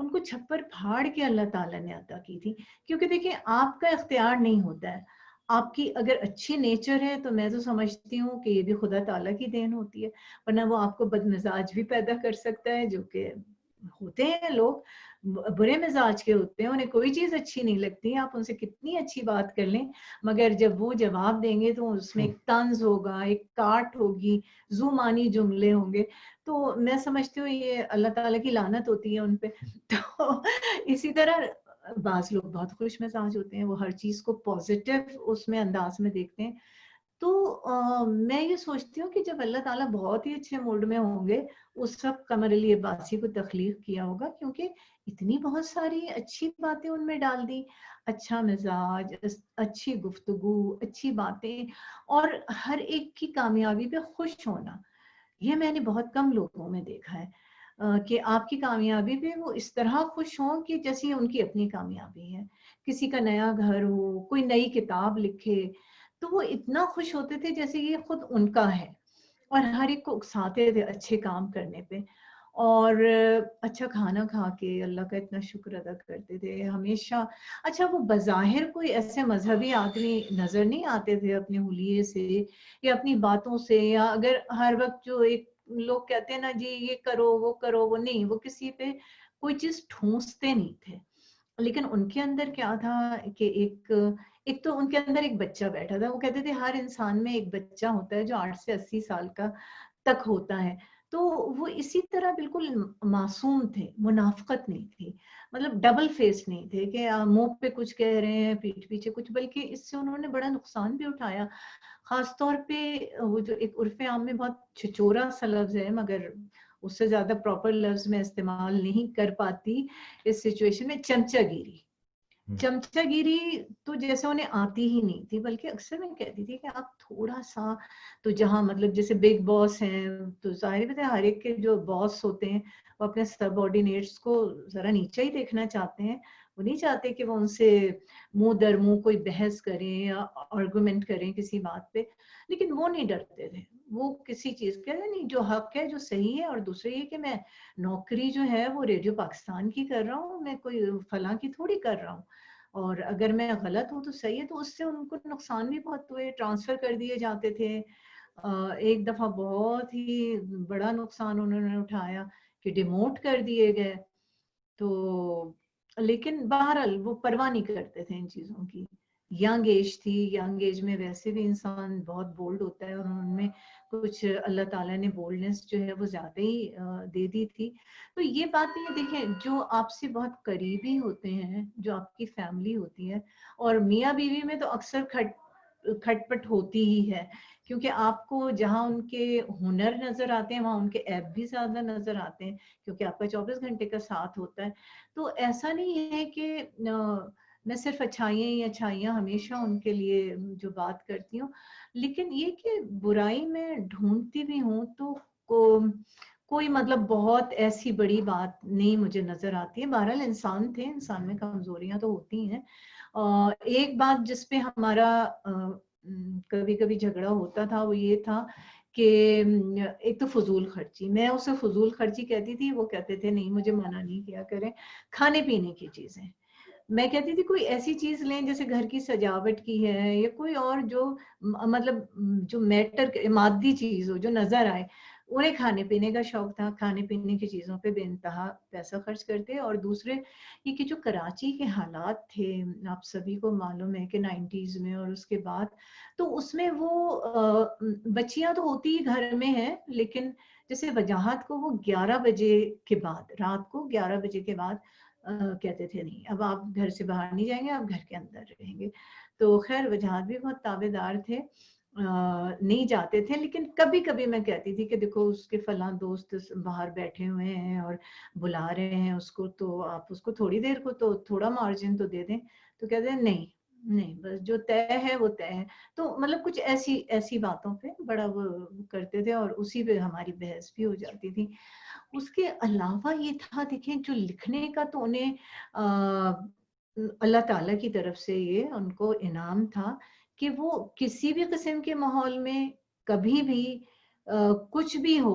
ان کو چھپر پھاڑ کے اللہ تعالیٰ نے عطا کی تھی. کیونکہ دیکھیں آپ کا اختیار نہیں ہوتا ہے. آپ کی اگر اچھی نیچر ہے تو میں تو سمجھتی ہوں کہ یہ بھی خدا تعالیٰ کی دین ہوتی ہے, ورنہ وہ آپ کو بد مزاج بھی پیدا کر سکتا ہے, جو کہ ہوتے ہیں لوگ برے مزاج کے ہوتے ہیں, انہیں کوئی چیز اچھی نہیں لگتی, آپ ان سے کتنی اچھی بات کر لیں مگر جب وہ جواب دیں گے تو اس میں ایک طنز ہوگا, ایک کاٹ ہوگی, زومانی جملے ہوں گے. تو میں سمجھتی ہوں یہ اللہ تعالیٰ کی لعنت ہوتی ہے ان پہ. تو اسی طرح بعض لوگ بہت خوش مزاج ہوتے ہیں, وہ ہر چیز کو پازیٹیو اس میں انداز میں دیکھتے ہیں. تو میں یہ سوچتی ہوں کہ جب اللہ تعالیٰ بہت ہی اچھے موڈ میں ہوں گے اس وقت قمر علی عباسی کو تخلیق کیا ہوگا, کیونکہ اتنی بہت ساری اچھی باتیں ان میں ڈال دی, اچھا مزاج, اچھی گفتگو, اچھی باتیں, اور ہر ایک کی کامیابی پہ خوش ہونا. یہ میں نے بہت کم لوگوں میں دیکھا ہے کہ آپ کی کامیابی پہ وہ اس طرح خوش ہوں کہ جیسے ان کی اپنی کامیابی ہے. کسی کا نیا گھر ہو, کوئی نئی کتاب لکھے, تو وہ اتنا خوش ہوتے تھے جیسے یہ خود ان کا ہے, اور ہر ایک کو اکساتے تھے اچھے کام کرنے پہ, اور اچھا کھانا کھا کے اللہ کا اتنا شکر ادا کرتے تھے ہمیشہ. اچھا وہ بظاہر کوئی ایسے مذہبی آدمی نظر نہیں آتے تھے اپنے حلیے سے یا اپنی باتوں سے, یا اگر ہر وقت جو ایک لوگ کہتے ہیں نا جی یہ کرو وہ کرو, وہ نہیں, وہ کسی پہ کوئی چیز ٹھونستے نہیں تھے. لیکن ان کے اندر کیا تھا کہ ایک تو ان کے اندر ایک بچہ بیٹھا تھا. وہ کہتے تھے ہر انسان میں ایک بچہ ہوتا ہے جو 8 سے 80 سال کا تک ہوتا ہے. تو وہ اسی طرح بالکل معصوم تھے, منافقت نہیں تھی, مطلب ڈبل فیس نہیں تھے کہ منہ پہ کچھ کہہ رہے ہیں پیٹھ پیچھے کچھ, بلکہ اس سے انہوں نے بڑا نقصان بھی اٹھایا. خاص طور پہ وہ جو ایک عرف عام میں بہت چھچورا سا لفظ ہے, مگر اس سے زیادہ پراپر لفظ میں استعمال نہیں کر پاتی اس سچویشن میں, چمچہ گیری. چمچہ گیری تو جیسے انہیں آتی ہی نہیں تھی, بلکہ اکثر میں کہتی تھی کہ آپ تھوڑا سا تو جہاں مطلب جیسے بگ باس ہیں تو ظاہر ہے ہر ایک کے جو باس ہوتے ہیں وہ اپنے سب آرڈینیٹس کو ذرا نیچے ہی دیکھنا چاہتے ہیں. وہ نہیں چاہتے کہ وہ ان سے منہ در منہ کوئی بحث کریں یا آرگومنٹ کریں کسی بات پہ, لیکن وہ نہیں ڈرتے تھے. وہ کسی چیز کے نہیں, جو حق ہے جو صحیح ہے, اور دوسرے یہ کہ میں نوکری جو ہے وہ ریڈیو پاکستان کی کر رہا ہوں, میں کوئی فلاں کی تھوڑی کر رہا ہوں, اور اگر میں غلط ہوں تو صحیح ہے. تو اس سے ان کو نقصان بھی بہت ہوئے, ٹرانسفر کر دیے جاتے تھے. ایک دفعہ بہت ہی بڑا نقصان انہوں نے اٹھایا کہ ڈیموٹ کر دیے گئے. تو لیکن بہرحال وہ پرواہ نہیں کرتے تھے ان چیزوں کی. ینگ ایج تھی, ینگ ایج میں ویسے بھی انسان بہت بولڈ ہوتا ہے, اور ان میں کچھ اللہ تعالیٰ نے بولڈنس جو ہے وہ زیادہ ہی دے دی تھی. تو یہ باتیں دیکھیں, جو آپ سے بہت قریبی ہوتے ہیں, جو آپ کی فیملی ہوتی ہے, اور میاں بیوی میں تو اکثر کھٹ پٹ ہوتی ہی ہے, کیونکہ آپ کو جہاں ان کے ہنر نظر آتے ہیں وہاں ان کے عیب بھی زیادہ نظر آتے ہیں, کیونکہ آپ کا 24 گھنٹے کا ساتھ ہوتا ہے. تو ایسا نہیں ہے کہ میں صرف اچھائیاں ہی اچھائیاں ہمیشہ ان کے لیے جو بات کرتی ہوں, لیکن یہ کہ برائی میں ڈھونڈتی بھی ہوں تو کوئی مطلب بہت ایسی بڑی بات نہیں مجھے نظر آتی ہے. بہرحال انسان تھے, انسان میں کمزوریاں تو ہوتی ہیں. ایک بات جس پہ ہمارا کبھی کبھی جھگڑا ہوتا تھا وہ یہ تھا کہ ایک تو فضول خرچی. میں اسے فضول خرچی کہتی تھی, وہ کہتے تھے نہیں مجھے منع نہیں کیا کریں. کھانے پینے کی چیزیں میں کہتی تھی کوئی ایسی چیز لیں جیسے گھر کی سجاوٹ کی ہے, یا کوئی اور جو مطلب جو میٹر مادی چیز ہو جو نظر آئے. انہیں کھانے پینے کا شوق تھا, کھانے پینے کی چیزوں پہ بے انتہا پیسہ خرچ کرتے. اور دوسرے یہ کہ جو کراچی کے حالات تھے, آپ سبھی کو معلوم ہے کہ 90s میں اور اس کے بعد, تو اس میں وہ بچیاں تو ہوتی ہی گھر میں ہیں, لیکن جیسے وجاہت کو وہ 11 بجے کے بعد, رات کو 11 بجے کے بعد کہتے تھے نہیں اب آپ گھر سے باہر نہیں جائیں گے, آپ گھر کے اندر رہیں گے. تو خیر وجاہت بھی بہت تابع دار تھے, نہیں جاتے تھے. لیکن کبھی کبھی میں کہتی تھی کہ دیکھو اس کے فلاں دوست باہر بیٹھے ہوئے ہیں اور بلا رہے ہیں اس کو, تو آپ اس کو تھوڑی دیر کو تو تھوڑا مارجن تو دے دیں. تو کہتے ہیں نہیں بس جو طے ہے وہ طے ہے. تو مطلب کچھ ایسی باتوں پہ بڑا وہ کرتے تھے, اور اسی پہ ہماری بحث بھی ہو جاتی تھی. اس کے علاوہ یہ تھا دیکھیں جو لکھنے کا تو انہیں اللہ تعالیٰ کی طرف سے یہ ان کو انعام تھا کہ وہ کسی بھی قسم کے ماحول میں کبھی بھی کچھ بھی ہو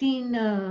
3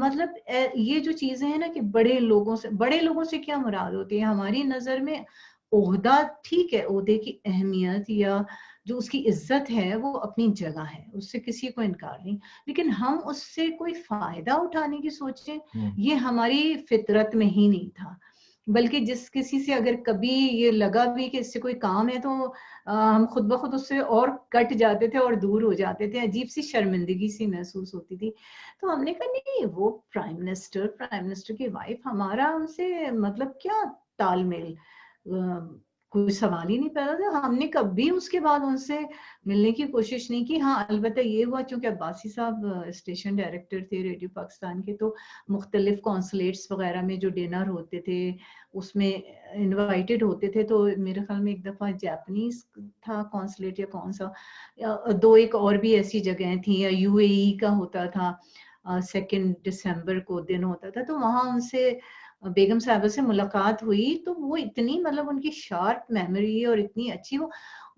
مطلب یہ جو چیزیں ہیں نا کہ بڑے لوگوں سے کیا مراد ہوتی ہے ہماری نظر میں؟ عہدہ ٹھیک ہے، عہدے کی اہمیت یا جو اس کی عزت ہے وہ اپنی جگہ ہے، اس سے کسی کو انکار نہیں، لیکن ہم اس سے کوئی فائدہ اٹھانے کی سوچیں یہ ہماری فطرت میں ہی نہیں تھا. بلکہ جس کسی سے اگر کبھی یہ لگا بھی کہ اس سے کوئی کام ہے تو ہم خود بخود اس سے اور کٹ جاتے تھے اور دور ہو جاتے تھے، عجیب سی شرمندگی سی محسوس ہوتی تھی. تو ہم نے کہا نہیں، وہ پرائم منسٹر کی وائف، ہمارا ان سے مطلب کیا تال میل، کوئی سوال ہی نہیں پیدا تھا. ہم نے کبھی اس کے بعد ان سے ملنے کی کوشش نہیں کی. ہاں البتہ یہ ہوا چونکہ عباسی صاحب اسٹیشن ڈائریکٹر تھے ریڈیو پاکستان کے، تو مختلف کونسلیٹس وغیرہ میں جو ڈنر ہوتے تھے اس میں انوائٹڈ ہوتے تھے. تو میرے خیال میں ایک دفعہ جاپنیز تھا کونسلیٹ یا کون سا، ایک اور بھی ایسی جگہیں تھیں، یا UAE کا ہوتا تھا 2 دسمبر کو دن ہوتا تھا. تو وہاں ان سے بیگم صاحبہ سے ملاقات ہوئی. تو وہ اتنی مطلب ان کی شارپ میموری اور اتنی اچھی،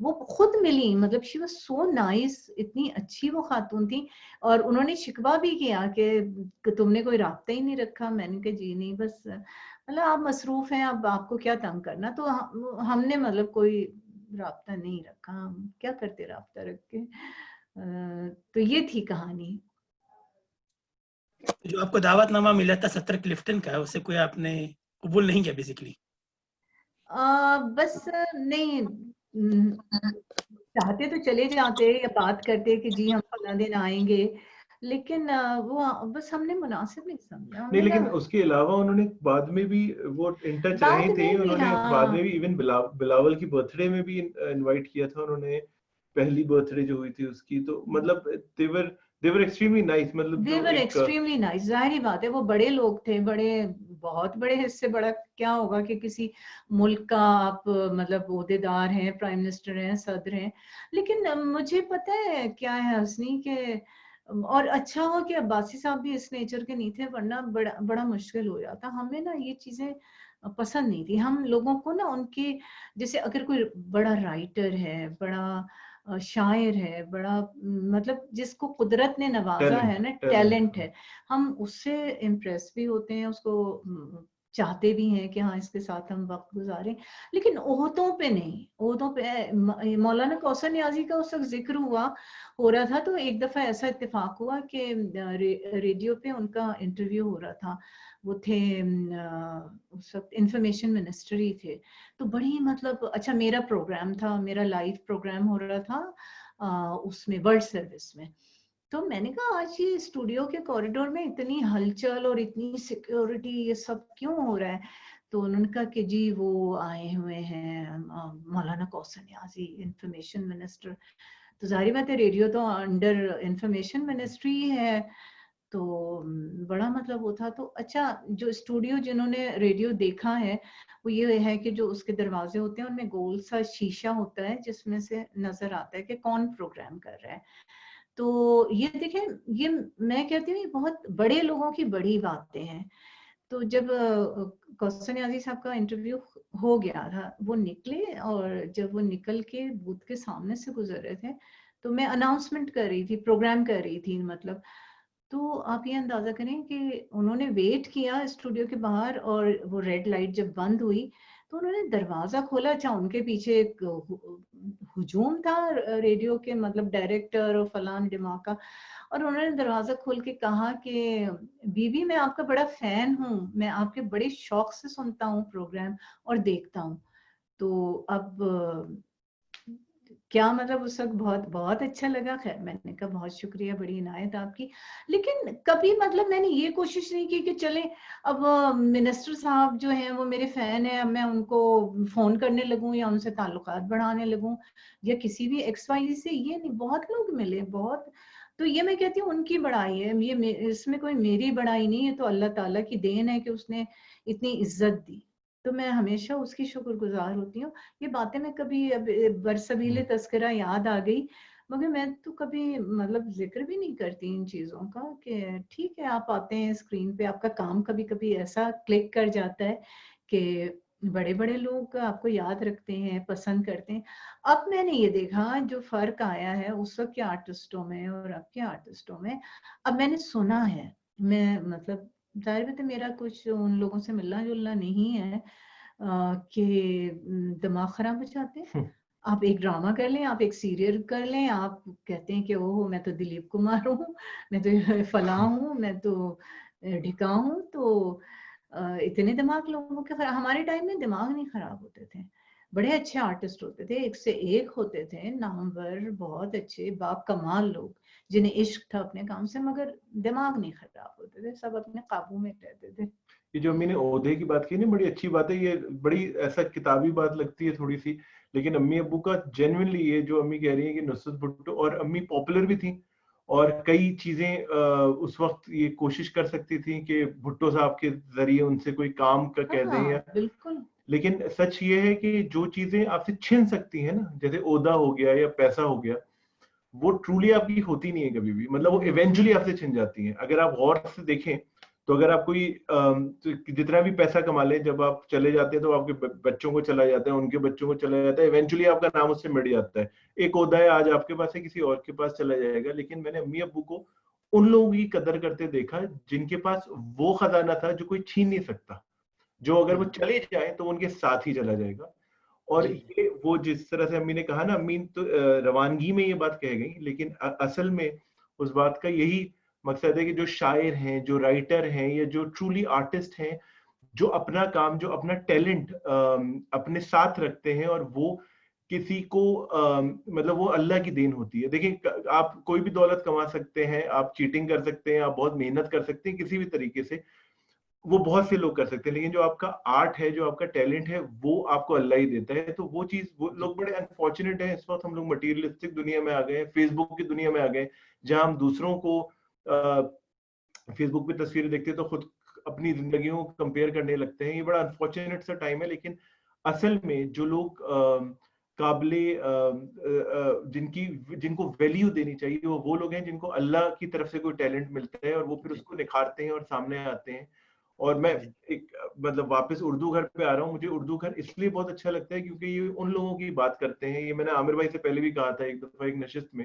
وہ خود ملی، مطلب شی واز سو نائس، اتنی اچھی وہ خاتون تھی. اور انہوں نے شکوہ بھی کیا کہ تم نے کوئی رابطہ ہی نہیں رکھا. میں نے کہا جی نہیں، بس مطلب آپ مصروف ہیں، اب آپ کو کیا تنگ کرنا. تو ہم نے مطلب کوئی رابطہ نہیں رکھا، ہم کیا کرتے رابطہ رکھ کے. تو یہ تھی کہانی. جو آپ کو دعوت نامہ ملا تھا 17 کلفٹن کا، اسے کوئی آپ نے قبول نہیں کیا بیسیکلی؟ بس نہیں، چاہتے تو چلے جاتے یا بات کرتے کہ جی ہم فلاں دن آئیں گے، لیکن وہ بس ہم نے مناسب نہیں سمجھا. نہیں، لیکن اس کے علاوہ انہوں نے بعد میں بھی وہ ان ٹچ رہے تھے. انہوں نے بعد میں بھی ایون بلاول کی برتھ ڈے میں بھی انوائٹ کیا تھا انہوں نے، پہلی برتھ ڈے جو ہوئی تھی اس کی. تو مطلب they were extremely nice. مطلب they were extremely nice. ظاہری بات ہے وہ بڑے لوگ تھے، بہت بڑے حصے. بڑا کیا ہوگا کہ کسی ملک کا آپ مطلب عہدیدار ہیں، پرائم منسٹر ہیں، صدر ہیں. لیکن مجھے پتہ ہے کیا ہے حسنی، کہ اور اچھا ہو کہ عباسی صاحب بھی اس نیچر کے نہیں تھے، ورنہ بڑا مشکل ہو جاتا. ہمیں نا یہ چیزیں پسند نہیں تھی. ہم لوگوں کو نا ان کی، جیسے اگر کوئی بڑا رائٹر ہے، بڑا شاعر ہے، بڑا مطلب جس کو قدرت نے نوازا ہے نا، ٹیلنٹ ہے، ہم اس سے امپریس بھی ہوتے ہیں، اس کو چاہتے بھی ہیں کہ ہاں اس کے ساتھ ہم وقت گزاریں. لیکن عہدوں پہ نہیں. عہدوں پہ مولانا کوثر نیازی کا اس وقت ذکر ہو رہا تھا. تو ایک دفعہ ایسا اتفاق ہوا کہ ریڈیو پہ ان کا انٹرویو ہو رہا تھا. وہ تھے اس وقت انفارمیشن منسٹر ہی تھے. تو بڑی مطلب اچھا، میرا پروگرام تھا، میرا لائیو پروگرام ہو رہا تھا اس میں ورلڈ سروس میں. تو میں نے کہا آج یہ اسٹوڈیو کے کوریڈور میں اتنی ہلچل اور اتنی سیکیورٹی، یہ سب کیوں ہو رہا ہے؟ تو انہوں نے کہا کہ جی وہ آئے ہوئے ہیں مولانا کوثر نیازی، انفارمیشن منسٹر. تو ظاہری بات ہے ریڈیو تو انڈر انفارمیشن منسٹری ہے. تو بڑا مطلب وہ تھا. تو اچھا، جو اسٹوڈیو جنہوں نے ریڈیو دیکھا ہے وہ یہ ہے کہ جو اس کے دروازے ہوتے ہیں ان میں گول سا شیشہ ہوتا ہے جس میں سے نظر آتا ہے کہ کون پروگرام کر رہا ہے. تو یہ دیکھیں، یہ میں کہتی ہوں یہ بہت بڑے لوگوں کی بڑی باتیں ہیں. تو جب کوثر نیازی صاحب کا انٹرویو ہو گیا تھا، وہ نکلے، اور جب وہ نکل کے بوتھ کے سامنے سے گزر رہے تھے تو میں اناؤنسمنٹ کر رہی تھی، پروگرام کر رہی تھی مطلب. تو آپ یہ اندازہ کریں کہ انہوں نے ویٹ کیا اسٹوڈیو کے باہر، اور وہ ریڈ لائٹ جب بند ہوئی تو انہوں نے دروازہ کھولا. اچھا، ان کے پیچھے ایک ہجوم تھا ریڈیو کے مطلب ڈائریکٹر اور فلان دماغ کا، اور انہوں نے دروازہ کھول کے کہا کہ بی میں آپ کا بڑا فین ہوں، میں آپ کے بڑے شوق سے سنتا ہوں پروگرام اور دیکھتا ہوں. تو اب کیا مطلب اس وقت بہت بہت اچھا لگا. خیر میں نے کہا بہت شکریہ، بڑی عنایت آپ کی. لیکن کبھی مطلب میں نے یہ کوشش نہیں کی کہ چلیں اب منسٹر صاحب جو ہیں وہ میرے فین ہیں، اب میں ان کو فون کرنے لگوں یا ان سے تعلقات بڑھانے لگوں یا کسی بھی ایکس وائی سے. یہ نہیں، بہت لوگ ملے، بہت. تو یہ میں کہتی ہوں ان کی بڑائی ہے، یہ اس میں کوئی میری بڑائی نہیں ہے. تو اللہ تعالیٰ کی دین ہے کہ اس نے اتنی عزت دی. تو میں ہمیشہ اس کی شکر گزار ہوتی ہوں. یہ باتیں میں کبھی اب برسبیل تذکرہ یاد آ گئی، مگر میں تو کبھی مطلب ذکر بھی نہیں کرتی ان چیزوں کا کہ ٹھیک ہے آپ آتے ہیں اسکرین پہ، آپ کا کام کبھی کبھی ایسا کلک کر جاتا ہے کہ بڑے بڑے لوگ آپ کو یاد رکھتے ہیں، پسند کرتے ہیں. اب میں نے یہ دیکھا جو فرق آیا ہے اس وقت کے آرٹسٹوں میں اور اب کے آرٹسٹوں میں. اب میں نے سنا ہے میں مطلب ظاہر بات ہے میرا کچھ ان لوگوں سے ملنا جلنا نہیں ہے کہ دماغ خراب ہو جاتے ہیں. آپ ایک ڈرامہ کر لیں, آپ ایک سیریل کر لیں, آپ کہتے ہیں کہ اوہ میں تو دلیپ کمار ہوں, میں تو فلاں ہوں, میں تو ڈھکا ہوں. تو اتنے دماغ لوگوں کے ہمارے ٹائم میں دماغ نہیں خراب ہوتے تھے, بڑے اچھے آرٹسٹ ہوتے تھے, ایک سے ایک ہوتے تھے, نامور, بہت اچھے با کمال لوگ جنہیں عشق تھا اپنے کام سے, مگر دماغ نہیں خراب ہوتے تھے, سب اپنے قابو میں رہتے تھے. یہ جو امی نے عہدے کی بات کی نا, بڑی اچھی بات ہے, یہ بڑی ایسا کتابی بات لگتی ہے تھوڑی سی, لیکن امی ابو کا جینوئنلی یہ جو امی کہہ رہی ہیں کہ نصرت بھٹو, اور امی پاپولر بھی تھیں اور کئی چیزیں اس وقت یہ کوشش کر سکتی تھیں کہ بھٹو صاحب کے ذریعے ان سے کوئی کام کا کہہ دیں یا, بالکل. لیکن سچ یہ ہے کہ جو چیزیں آپ سے چھن سکتی ہیں نا, جیسے عہدہ ہو گیا یا پیسہ ہو گیا, وہ ٹرولی آپ کی ہوتی نہیں ہے کبھی بھی, مطلب وہ ایونچولی آپ سے چھن جاتی ہیں. اگر آپ غور سے دیکھیں تو اگر آپ کوئی جتنا بھی پیسہ کما لیں, جب آپ چلے جاتے ہیں تو آپ کے بچوں کو چلا جاتا ہے, ان کے بچوں کو چلا جاتا ہے, ایونچولی آپ کا نام اس سے مٹ جاتا ہے. ایک عہدہ ہے آج آپ کے پاس ہے, کسی اور کے پاس چلا جائے گا. لیکن میں نے امی ابو کو ان لوگوں کی قدر کرتے دیکھا جن کے پاس وہ خزانہ تھا جو کوئی چھین نہیں سکتا, جو اگر وہ چلے جائیں تو ان کے ساتھ ہی چلا جائے گا. اور یہ وہ جس طرح سے امی نے کہا نا, امی تو روانگی میں یہ بات کہہ گئی, لیکن اصل میں اس بات کا یہی مقصد ہے کہ جو شاعر ہیں, جو رائٹر ہیں, یا جو ٹرولی آرٹسٹ ہیں, جو اپنا کام, جو اپنا ٹیلنٹ اپنے ساتھ رکھتے ہیں, اور وہ کسی کو مطلب وہ اللہ کی دین ہوتی ہے. دیکھیں, آپ کوئی بھی دولت کما سکتے ہیں, آپ چیٹنگ کر سکتے ہیں, آپ بہت محنت کر سکتے ہیں کسی بھی طریقے سے, وہ بہت سے لوگ کر سکتے ہیں, لیکن جو آپ کا آرٹ ہے, جو آپ کا ٹیلنٹ ہے, وہ آپ کو اللہ ہی دیتا ہے. تو وہ چیز, وہ لوگ بڑے انفارچونیٹ ہیں اس وقت, ہم لوگ مٹیریلسٹک دنیا میں آ گئے, فیس بک کی دنیا میں آ گئے, جہاں ہم دوسروں کو فیس بک پہ تصویریں دیکھتے ہیں تو خود اپنی زندگیوں کو کمپیئر کرنے لگتے ہیں. یہ بڑا انفارچونیٹ سا ٹائم ہے. لیکن اصل میں جو لوگ قابل جن کو ویلیو دینی چاہیے, وہ لوگ ہیں جن کو اللہ کی طرف سے کوئی ٹیلنٹ ملتا ہے, اور وہ پھر اس کو نکھارتے ہیں اور سامنے آتے ہیں. اور میں ایک مطلب واپس اردو گھر پہ آ رہا ہوں, مجھے اردو گھر اس لیے بہت اچھا لگتا ہے کیونکہ یہ ان لوگوں کی بات کرتے ہیں. یہ میں نے عامر بھائی سے پہلے بھی کہا تھا ایک دفعہ ایک نشست میں,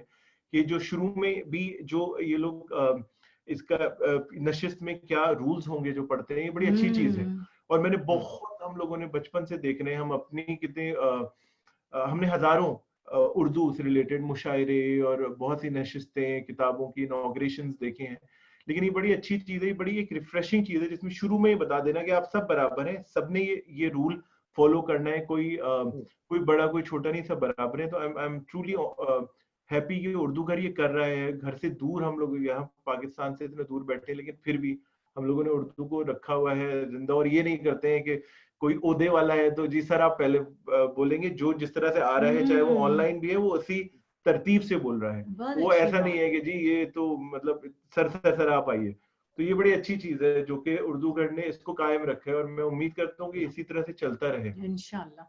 کہ جو شروع میں بھی جو یہ لوگ اس کا نشست میں کیا رولز ہوں گے جو پڑھتے ہیں, یہ بڑی اچھی چیز ہے. اور میں نے بہت, ہم لوگوں نے بچپن سے دیکھ رہے ہیں, ہم اپنی کتنے ہم نے ہزاروں اردو سے ریلیٹڈ مشاعرے اور بہت سی نشستیں, کتابوں کی انوگریشنز دیکھے ہیں. لیکن یہ بڑی اچھی چیز ہے, یہ بڑی ایک ریفریشنگ چیز ہے, جس میں شروع میں یہ بتا دینا کہ آپ سب برابر ہیں, سب نے یہ رول فالو کرنا ہے, کوئی بڑا کوئی چھوٹا نہیں, سب برابر ہیں. تو آئی ایم ٹرولی ہیپی کہ اردو گھر یہ کر رہا ہے. گھر سے دور, ہم لوگ یہاں پاکستان سے اتنے دور بیٹھے ہیں, لیکن پھر بھی ہم لوگوں نے اردو کو رکھا ہوا ہے زندہ. اور یہ نہیں کرتے ہیں کہ کوئی عہدے والا ہے تو جی سر آپ پہلے بولیں گے, جو جس طرح سے آ رہا ہے, چاہے وہ آن لائن بھی ہے, وہ اسی ترتیب سے بول رہا ہے. وہ ایسا نہیں ہے کہ جی یہ تو مطلب سر آپ آئیے. تو یہ بڑی اچھی چیز ہے جو کہ اردو گھر نے اس کو قائم رکھا ہے, اور میں امید کرتا ہوں کہ اسی طرح سے چلتا رہے انشاءاللہ.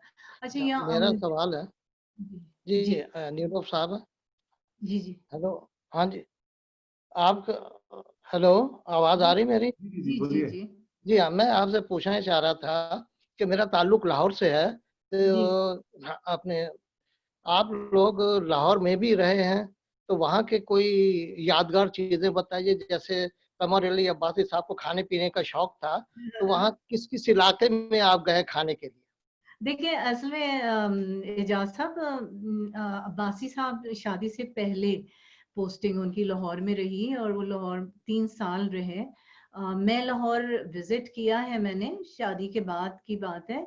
اچھا, میرا سوال ہے جی نیلو صاحب. جی ہیلو, ہاں جی, آپ ہیلو, آواز آ رہی میری؟ جی ہاں, میں آپ سے پوچھنا چاہ رہا تھا کہ میرا تعلق لاہور سے ہے. اپنے آپ لوگ لاہور میں بھی رہے ہیں, تو وہاں کے کوئی یادگار چیزیں بتائیے. جیسے قمر علی عباسی صاحب کو کھانے پینے کا شوق تھا, تو وہاں کس علاقے میں آپ گئے کھانے کے لیے؟ دیکھیں, اصل میں اعجاز صاحب, عباسی صاحب شادی سے پہلے پوسٹنگ ان کی لاہور میں رہی, اور وہ لاہور 3 سال رہے. میں لاہور وزٹ کیا ہے میں نے, شادی کے بعد کی بات ہے,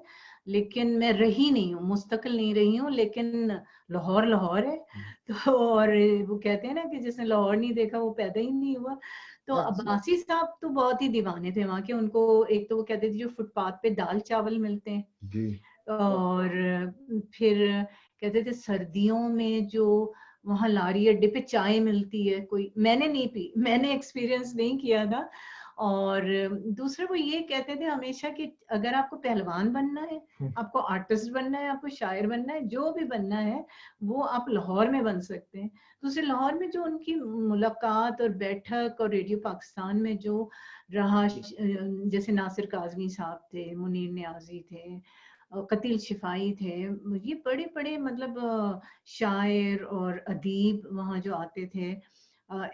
لیکن میں رہی نہیں ہوں, مستقل نہیں رہی ہوں. لیکن لاہور ہے. تو اور وہ کہتے ہیں نا کہ جس نے لاہور نہیں دیکھا وہ پیدا ہی نہیں ہوا. تو عباسی صاحب تو بہت ہی دیوانے تھے وہاں کے. ان کو ایک تو وہ کہتے تھے جو فٹ پاتھ پہ دال چاول ملتے ہیں, اور پھر کہتے تھے سردیوں میں جو وہاں لاری اڈے پہ چائے ملتی ہے, کوئی میں نے نہیں پی, میں نے ایکسپیرینس نہیں کیا تھا. اور دوسرے وہ یہ کہتے تھے ہمیشہ کہ اگر آپ کو پہلوان بننا ہے, آپ کو آرٹسٹ بننا ہے, آپ کو شاعر بننا ہے, جو بھی بننا ہے وہ آپ لاہور میں بن سکتے ہیں. دوسرے لاہور میں جو ان کی ملاقات اور بیٹھک اور ریڈیو پاکستان میں جو رہا, جیسے ناصر کاظمی صاحب تھے, منیر نیازی تھے, قتیل شفائی تھے, یہ بڑے بڑے مطلب شاعر اور ادیب وہاں جو آتے تھے.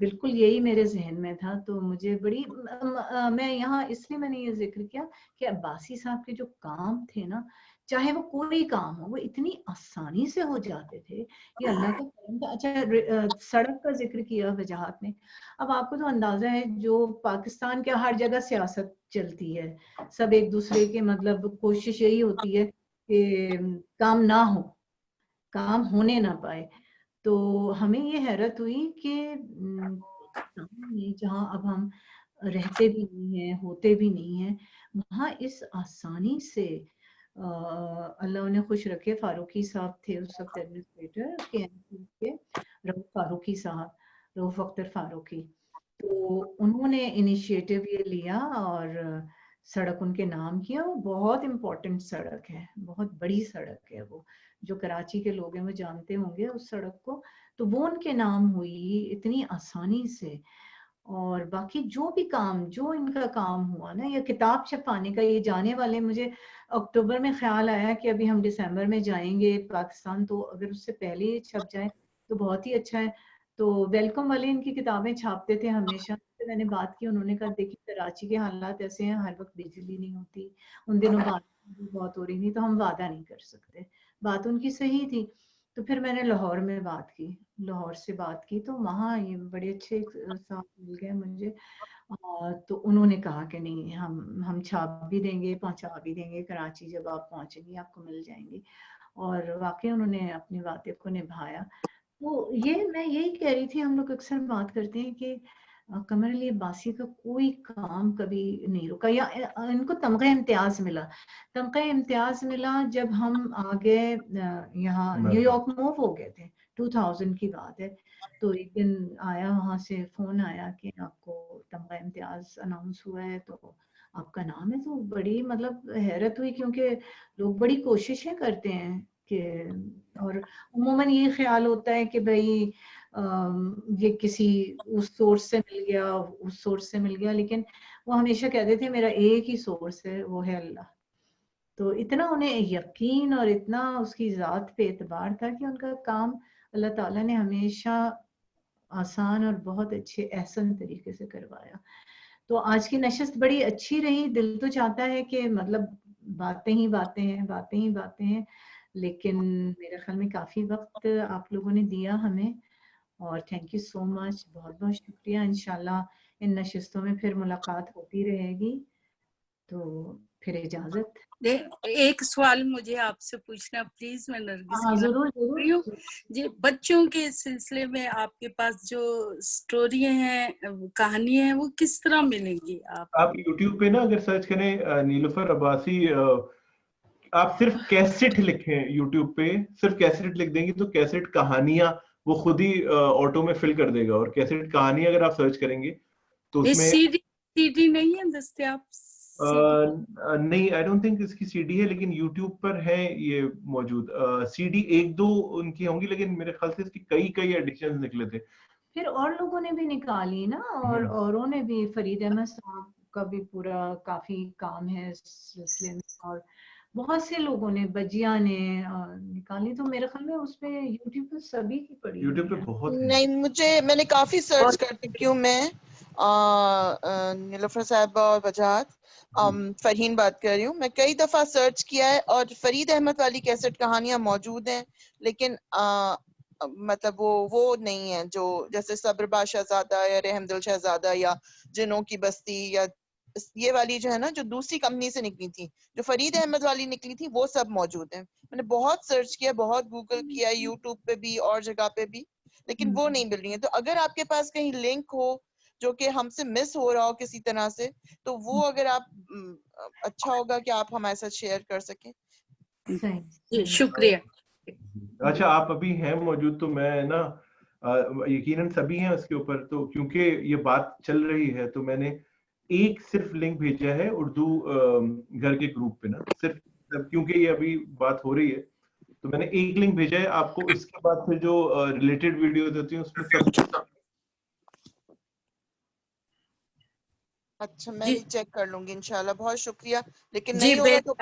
بالکل یہی میرے ذہن میں تھا. تو مجھے بڑی میں یہاں اس لیے میں نے یہ ذکر کیا کہ عباسی صاحب کے جو کام تھے نا, چاہے وہ کوئی کام ہو, وہ اتنی آسانی سے ہو جاتے تھے. یہ اللہ کا کرم تھا. اچھا سڑک کا ذکر کیا وجاہت نے. اب آپ کو تو اندازہ ہے جو پاکستان کے ہر جگہ سیاست چلتی ہے, سب ایک دوسرے کے مطلب کوشش یہی ہوتی ہے کہ کام نہ ہو, کام ہونے نہ پائے. تو ہمیں یہ حیرت ہوئی کہ جہاں اب ہم رہتے بھی نہیں ہیں, ہوتے بھی نہیں ہیں, وہاں اس آسانی سے اللہ انہیں خوش رکھے. فاروقی صاحب تھے اس وقت ایڈمنسٹریٹر کے, رؤف فاروقی صاحب, رؤف اختر فاروقی. تو انہوں نے انیشیٹو یہ لیا اور سڑک ان کے نام کیا. وہ بہت امپورٹنٹ سڑک ہے, بہت بڑی سڑک ہے. وہ جو کراچی کے لوگ ہیں وہ جانتے ہوں گے اس سڑک کو. تو وہ ان کے نام ہوئی اتنی آسانی سے. اور باقی جو بھی کام, جو ان کا کام ہوا نا, یہ کتاب چھپانے کا, یہ جانے والے, مجھے اکتوبر میں خیال آیا کہ ابھی ہم دسمبر میں جائیں گے پاکستان, تو اگر اس سے پہلے ہی چھپ جائے تو بہت ہی اچھا ہے. تو ویلکم والے ان کی کتابیں چھاپتے تھے ہمیشہ. میں نے بات کی, انہوں نے کہا دیکھیے کراچی کے حالات ایسے ہیں, ہر وقت بجلی نہیں ہوتی, ان دنوں بارش بہت ہو رہی تھی, تو ہم وعدہ نہیں کر سکتے. بات ان کی صحیح تھی. تو پھر میں نے لاہور میں بات کی, لاہور سے بات کی, تو وہاں یہ بڑے اچھے صاحب مل گئے مجھے. تو انہوں نے کہا کہ نہیں, ہم چھاپ بھی دیں گے, پہنچا بھی دیں گے کراچی, جب آپ پہنچیں گی آپ کو مل جائیں گی. اور واقعی انہوں نے اپنی وعدے کو نبھایا. تو یہ میں یہی کہہ رہی تھی, ہم لوگ اکثر بات کرتے ہیں کہ قمر علی عباسی کا کوئی کام کبھی نہیں رکا, یا ان کو تمغہ امتیاز ملا. تمغہ امتیاز ملا جب ہم آگے یہاں نیو یارک موو ہو گئے تھے, 2000 کی بات ہے. تو ایک دن آیا وہاں سے فون آیا کہ آپ کو تمغہ امتیاز اناؤنس ہوا ہے, تو آپ کا نام ہے. تو بڑی مطلب حیرت ہوئی, کیونکہ لوگ بڑی کوششیں کرتے ہیں کہ, اور عموماً یہ خیال ہوتا ہے کہ بھائی یہ کسی اس سورس سے مل گیا, اس سورس سے مل گیا, لیکن وہ ہمیشہ کہتے تھے میرا ایک ہی سورس ہے, وہ ہے اللہ. تو اتنا انہیں یقین اور اتنا اس کی ذات پہ اعتبار تھا کہ ان کا کام اللہ تعالیٰ نے ہمیشہ آسان اور بہت اچھے احسن طریقے سے کروایا. تو آج کی نشست بڑی اچھی رہی. دل تو چاہتا ہے کہ مطلب باتیں ہی باتیں ہیں, باتیں ہی باتیں ہیں, لیکن میرے خیال میں کافی وقت آپ لوگوں نے دیا ہمیں, اور تھینک یو سو مچ, بہت بہت شکریہ. انشاءاللہ ان نشستوں میں پھر ملاقات ہوتی رہے گی. تو پھر اجازت. ایک سوال مجھے آپ سے پوچھنا پلیز, میں نرگس کی ضرور ضرور. جی, بچوں کے سلسلے میں آپ کے پاس جو سٹوری ہیں, کہانیاں ہیں, وہ کس طرح ملیں گی؟ آپ یوٹیوب پہ نا اگر سرچ کریں نیلوفر عباسی, آپ صرف کیسٹ لکھیں یوٹیوب پہ, صرف کیسٹ لکھ دیں گے تو کیسٹ کہانیاں وہ خود ہی آٹو میں فل کر دے گا. اور کیسٹ کہانیاں اگر آپ سرچ کریں گے تو اس میں سی ڈی نہیں ہے دستیاب؟ نہیں, آئی ڈونٹ تھنک اس کی سی ڈی ہے, لیکن یوٹیوب پر ہے یہ موجود. سی ڈی ایک دو ان کی ہوں گی, لیکن میرے خیال سے اس کی کئی ایڈیشنز نکلے تھے. پھر اور لوگوں نے بھی نکالی نا, اور اوروں نے بھی, فرید احمد صاحب کا بھی پورا کافی کام ہے اس سلسلے میں, اور بہت سے لوگوں نے, بجیا نے نکالی. تو میرے خیال میں اس پہ یوٹیوب پہ سبھی کی پڑی یوٹیوب پہ بہت نہیں, میں نے کافی سرچ کر چکی ہوں. میں نیلوفر صاحبہ اور وجاہت, فرحین بات کر رہی ہوں. میں کئی دفعہ سرچ کیا ہے, اور فرید احمد والی کیسٹ کہانیاں موجود ہیں, لیکن مطلب وہ نہیں ہے جو جیسے صبر با شہزادہ یا رحم دل شہزادہ یا جنوں کی بستی, یا یہ والی جو ہے نا, جو دوسری کمپنی سے نکلی تھی, جو فرید احمد والی نکلی تھی, وہ سب موجود ہیں. میں نے بہت سرچ کیا, بہت گوگل کیا, یوٹیوب پہ بھی اور جگہ پہ بھی, لیکن وہ نہیں مل رہی ہیں. تو اگر آپ کے پاس کہیں لنک ہو جو کہ ہم سے مس ہو رہا ہو کسی طرح سے, تو وہ اگر آپ, اچھا ہوگا کہ آپ ہمارے ساتھ شیئر کر سکیں. شکریہ. اچھا, آپ ابھی ہیں موجود, تو میں نا یقیناً سبھی ہیں اس کے اوپر, تو کیونکہ یہ بات چل رہی ہے تو میں نے ایک صرف لنک بھیجا ہے اردو گھر کے گروپ پہ نا, صرف کیونکہ یہ ابھی بات ہو رہی ہے تو میں نے ایک لنک بھیجا ہے آپ کو. اس کے بعد پھر جو ریلیٹڈ ویڈیوز ہوتی ہیں اس میں سب. اچھا, میں بھی چیک کر لوں گی انشاءاللہ. بہت شکریہ. لیکن نہیں ہوگا تو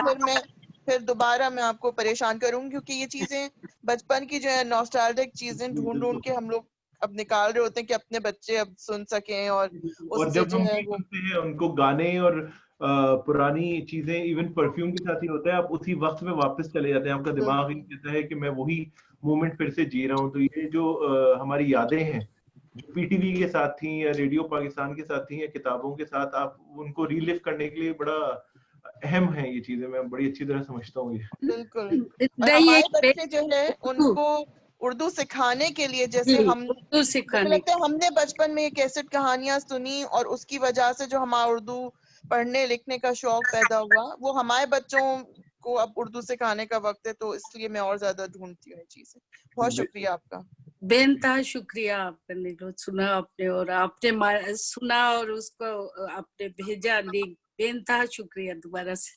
پھر دوبارہ میں آپ کو پریشان کروں گی, کیونکہ یہ چیزیں بچپن کی جو ہے نوسٹالجک چیزیں ڈھونڈ کے ہم لوگ اب نکال رہے ہوتے ہیں کہ اپنے بچے اب سن سکیں اور اس سے جب جو ہم ہے وہ سنتے ہیں ان کو گانے اور پرانی چیزیں ایون پرفیوم کے ساتھ ہی ہوتا ہے، آپ اسی وقت میں واپس چلے جاتے ہیں، آپ کا دماغ ہی کہتا ہے کہ میں وہی مومنٹ پھر سے جی رہا ہوں. تو یہ جو ہماری یادیں ہیں جو پی ٹی وی کے ساتھ تھیں یا ریڈیو پاکستان کے ساتھ تھیں یا کتابوں کے ساتھ، آپ ان کو ری لیو کرنے کے لیے بڑا اہم ہے یہ چیزیں. میں بڑی اچھی طرح سمجھتا ہوں یہ. بالکل. اور ہمارے بچے جو ہے ان کو اردو سکھانے کے لیے جیسے ہم مجھے لگتا ہے ہم نے بچپن میں یہ کیسٹ کہانیاں سنی اور اس کی وجہ سے جو ہمارا اردو پڑھنے لکھنے کا شوق پیدا ہوا، وہ ہمارے بچوں کو اب اردو سکھانے کا وقت ہے، تو اس لیے میں اور زیادہ ڈھونڈتی ہوں یہ چیزیں. بہت شکریہ آپ کا. بے انتہا شکریہ آپ کا نیلو، سنا آپ نے اور آپ نے سنا اور اس کو آپ نے بھیجا لنک. بے انتہا شکریہ دوبارہ سے.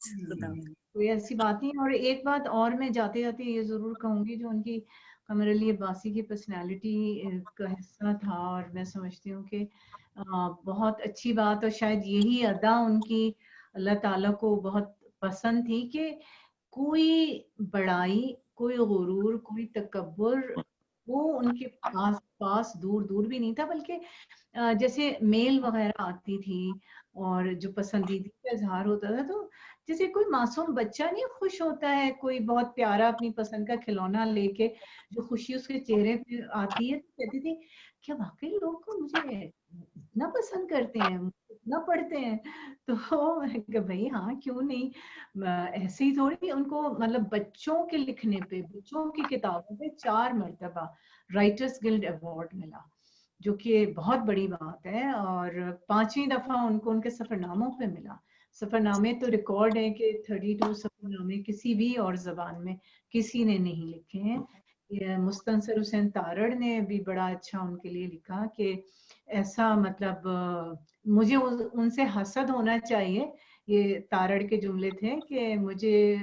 کوئی ایسی بات نہیں. اور ایک بات اور میں جاتے جاتے یہ ضرور کہوں گی، جو ان کی قمر علی عباسی کی پرسنالٹی کا حصہ تھا، اور میں سمجھتی ہوں کہ بہت اچھی بات، اور شاید یہی ادا ان کی اللہ تعالیٰ کو بہت پسند تھی کہ کوئی بڑائی، کوئی غرور، کوئی تکبر وہ ان کے پاس دور دور بھی نہیں تھا. بلکہ جیسے میل وغیرہ آتی تھی اور جو پسندیدگی کا اظہار ہوتا تھا، تو جیسے کوئی معصوم بچہ نہیں خوش ہوتا ہے کوئی بہت پیارا اپنی پسند کا کھلونا لے کے، جو خوشی اس کے چہرے پہ آتی ہے، تو کہتی تھی کیا واقعی لوگ مجھے اتنا پسند کرتے ہیں، اتنا پڑھتے ہیں. تو بھائی ہاں کیوں نہیں، ایسے ہی تھوڑی. ان کو مطلب بچوں کے لکھنے پہ، بچوں کی کتابوں پہ 4 مرتبہ رائٹرز گلڈ ایوارڈ ملا، جو کہ بہت بڑی بات ہے. اور 5ویں دفعہ ان کو ان کے سفر ناموں پہ ملا. سفر نامے تو ریکارڈ ہے کہ 32 سفر نامے کسی بھی اور زبان میں کسی نے نہیں لکھے ہیں. مستنصر حسین تارڑ نے بھی بڑا اچھا ان کے لیے لکھا کہ ایسا مطلب مجھے ان سے حسد ہونا چاہیے. یہ تارڑ کے جملے تھے کہ مجھے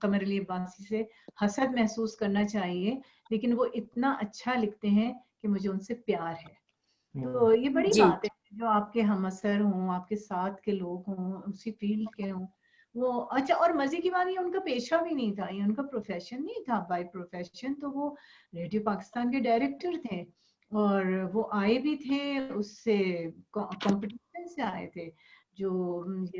قمر علی عباسی سے حسد محسوس کرنا چاہیے، لیکن وہ اتنا اچھا لکھتے ہیں کہ مجھے ان سے پیار ہے. تو یہ بڑی بات ہے جو آپ کے ہم اثر ہوں، آپ کے ساتھ کے لوگ ہوں، اسی فیلڈ کے ہوں. وہ اچھا، اور مزے کی بات یہ ان کا پیشہ بھی نہیں تھا، یہ ان کا پروفیشن نہیں تھا. بائی پروفیشن تو وہ ریڈیو پاکستان کے ڈائریکٹر تھے، اور وہ آئے بھی تھے اس سے کمپٹیشن سے آئے تھے، جو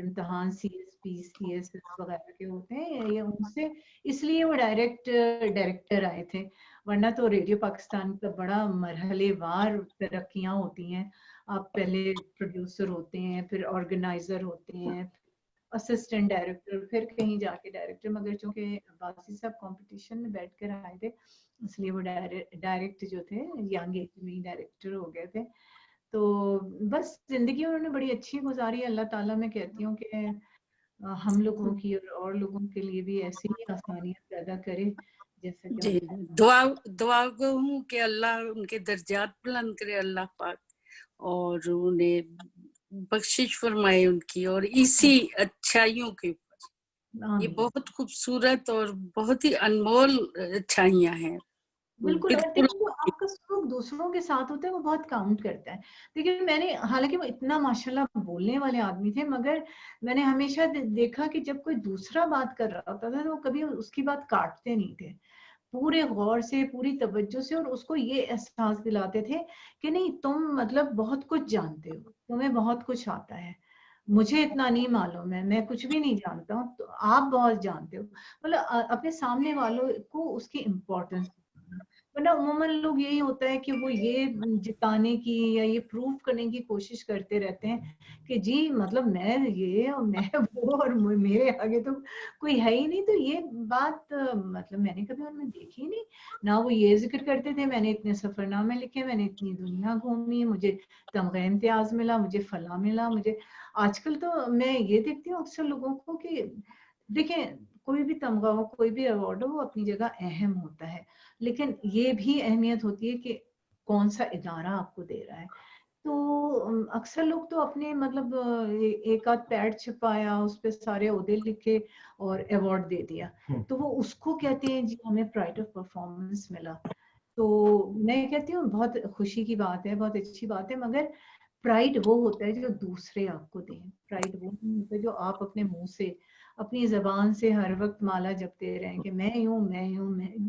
امتحان CSPS وغیرہ کے ہوتے ہیں، یہ ان سے اس لیے وہ ڈائریکٹر آئے تھے. ورنہ تو ریڈیو پاکستان کا بڑا مرحلے وار ترقیاں ہوتی ہیں. آپ پہلے پروڈیوسر ہوتے ہیں، پھر آرگنائزر ہوتے ہیں، اسسٹنٹ ڈائریکٹر، پھر کہیں جا کے ڈائریکٹر. مگر چونکہ عباسی صاحب کمپٹیشن میں بیٹھ کر آئے تھے، اس لیے وہ ڈائریکٹ جو تھے ینگ ایج میں ہی ڈائریکٹر ہو گئے تھے. تو بس زندگی انہوں نے بڑی اچھی گزاری. اللہ تعالیٰ میں کہتی ہوں کہ ہم لوگوں کی اور لوگوں کے لیے بھی ایسی ہی آسانیاں پیدا کرے جیسا کہ دعا گو ہوں کہ اللہ ان کے درجات بلند کرے اللہ پاک، اور انہیں بخشش فرمائے ان کی، اور اسی اچھائیوں کے اوپر. یہ بہت خوبصورت اور بہت ہی انمول اچھائیاں ہیں. بالکل. اور دیکھیں جو آپ کا سلوک دوسروں کے ساتھ ہوتا ہے وہ بہت کاؤنٹ کرتا ہے. دیکھیں میں نے، حالانکہ وہ اتنا ماشاءاللہ بولنے والے آدمی تھے، مگر میں نے ہمیشہ دیکھا کہ جب کوئی دوسرا بات کر رہا ہوتا تھا تو وہ کبھی اس کی بات کاٹتے نہیں تھے، پورے غور سے، پوری توجہ سے، اور اس کو یہ احساس دلاتے تھے کہ نہیں تم مطلب بہت کچھ جانتے ہو، تمہیں بہت کچھ آتا ہے، مجھے اتنا نہیں معلوم ہے، میں کچھ بھی نہیں جانتا ہوں، تو آپ بہت جانتے ہو. مطلب اپنے سامنے والوں کو اس کی امپورٹنس. ورنہ عموماً لوگ یہی ہوتا ہے کہ وہ یہ جتانے کی یا یہ پروف کرنے کی کوشش کرتے رہتے ہیں کہ جی مطلب میں یہ اور میں وہ اور میرے آگے تو کوئی ہے ہی نہیں. تو یہ بات مطلب میں نے کبھی ان میں دیکھی نہیں. نہ وہ یہ ذکر کرتے تھے میں نے اتنے سفر نامے لکھے، میں نے اتنی دنیا گھومی، مجھے تمغہ امتیاز ملا، مجھے فلاں ملا. مجھے آج کل تو میں یہ دیکھتی ہوں اکثر لوگوں کو کہ دیکھیں کوئی بھی تمغہ ہو، کوئی بھی ایوارڈ ہو، وہ اپنی جگہ اہم ہوتا ہے، لیکن یہ بھی اہمیت ہوتی ہے کہ کون سا ادارہ آپ کو دے رہا ہے. تو اکثر لوگ تو اپنے مطلب ایک آدھ پیڈ چھپایا، اس پہ سارے عہدے لکھے اور ایوارڈ دے دیا، تو وہ اس کو کہتے ہیں جی ہمیں پرائڈ آف پرفارمنس ملا. تو میں کہتی ہوں بہت خوشی کی بات ہے، بہت اچھی بات ہے، مگر پرائڈ وہ ہوتا ہے جو دوسرے آپ کو دیں. پرائڈ وہ ہوتا ہے جو آپ اپنے منہ سے، اپنی زبان سے ہر وقت مالا جپتے رہیں کہ میں ہوں میں ہوں میں ہوں.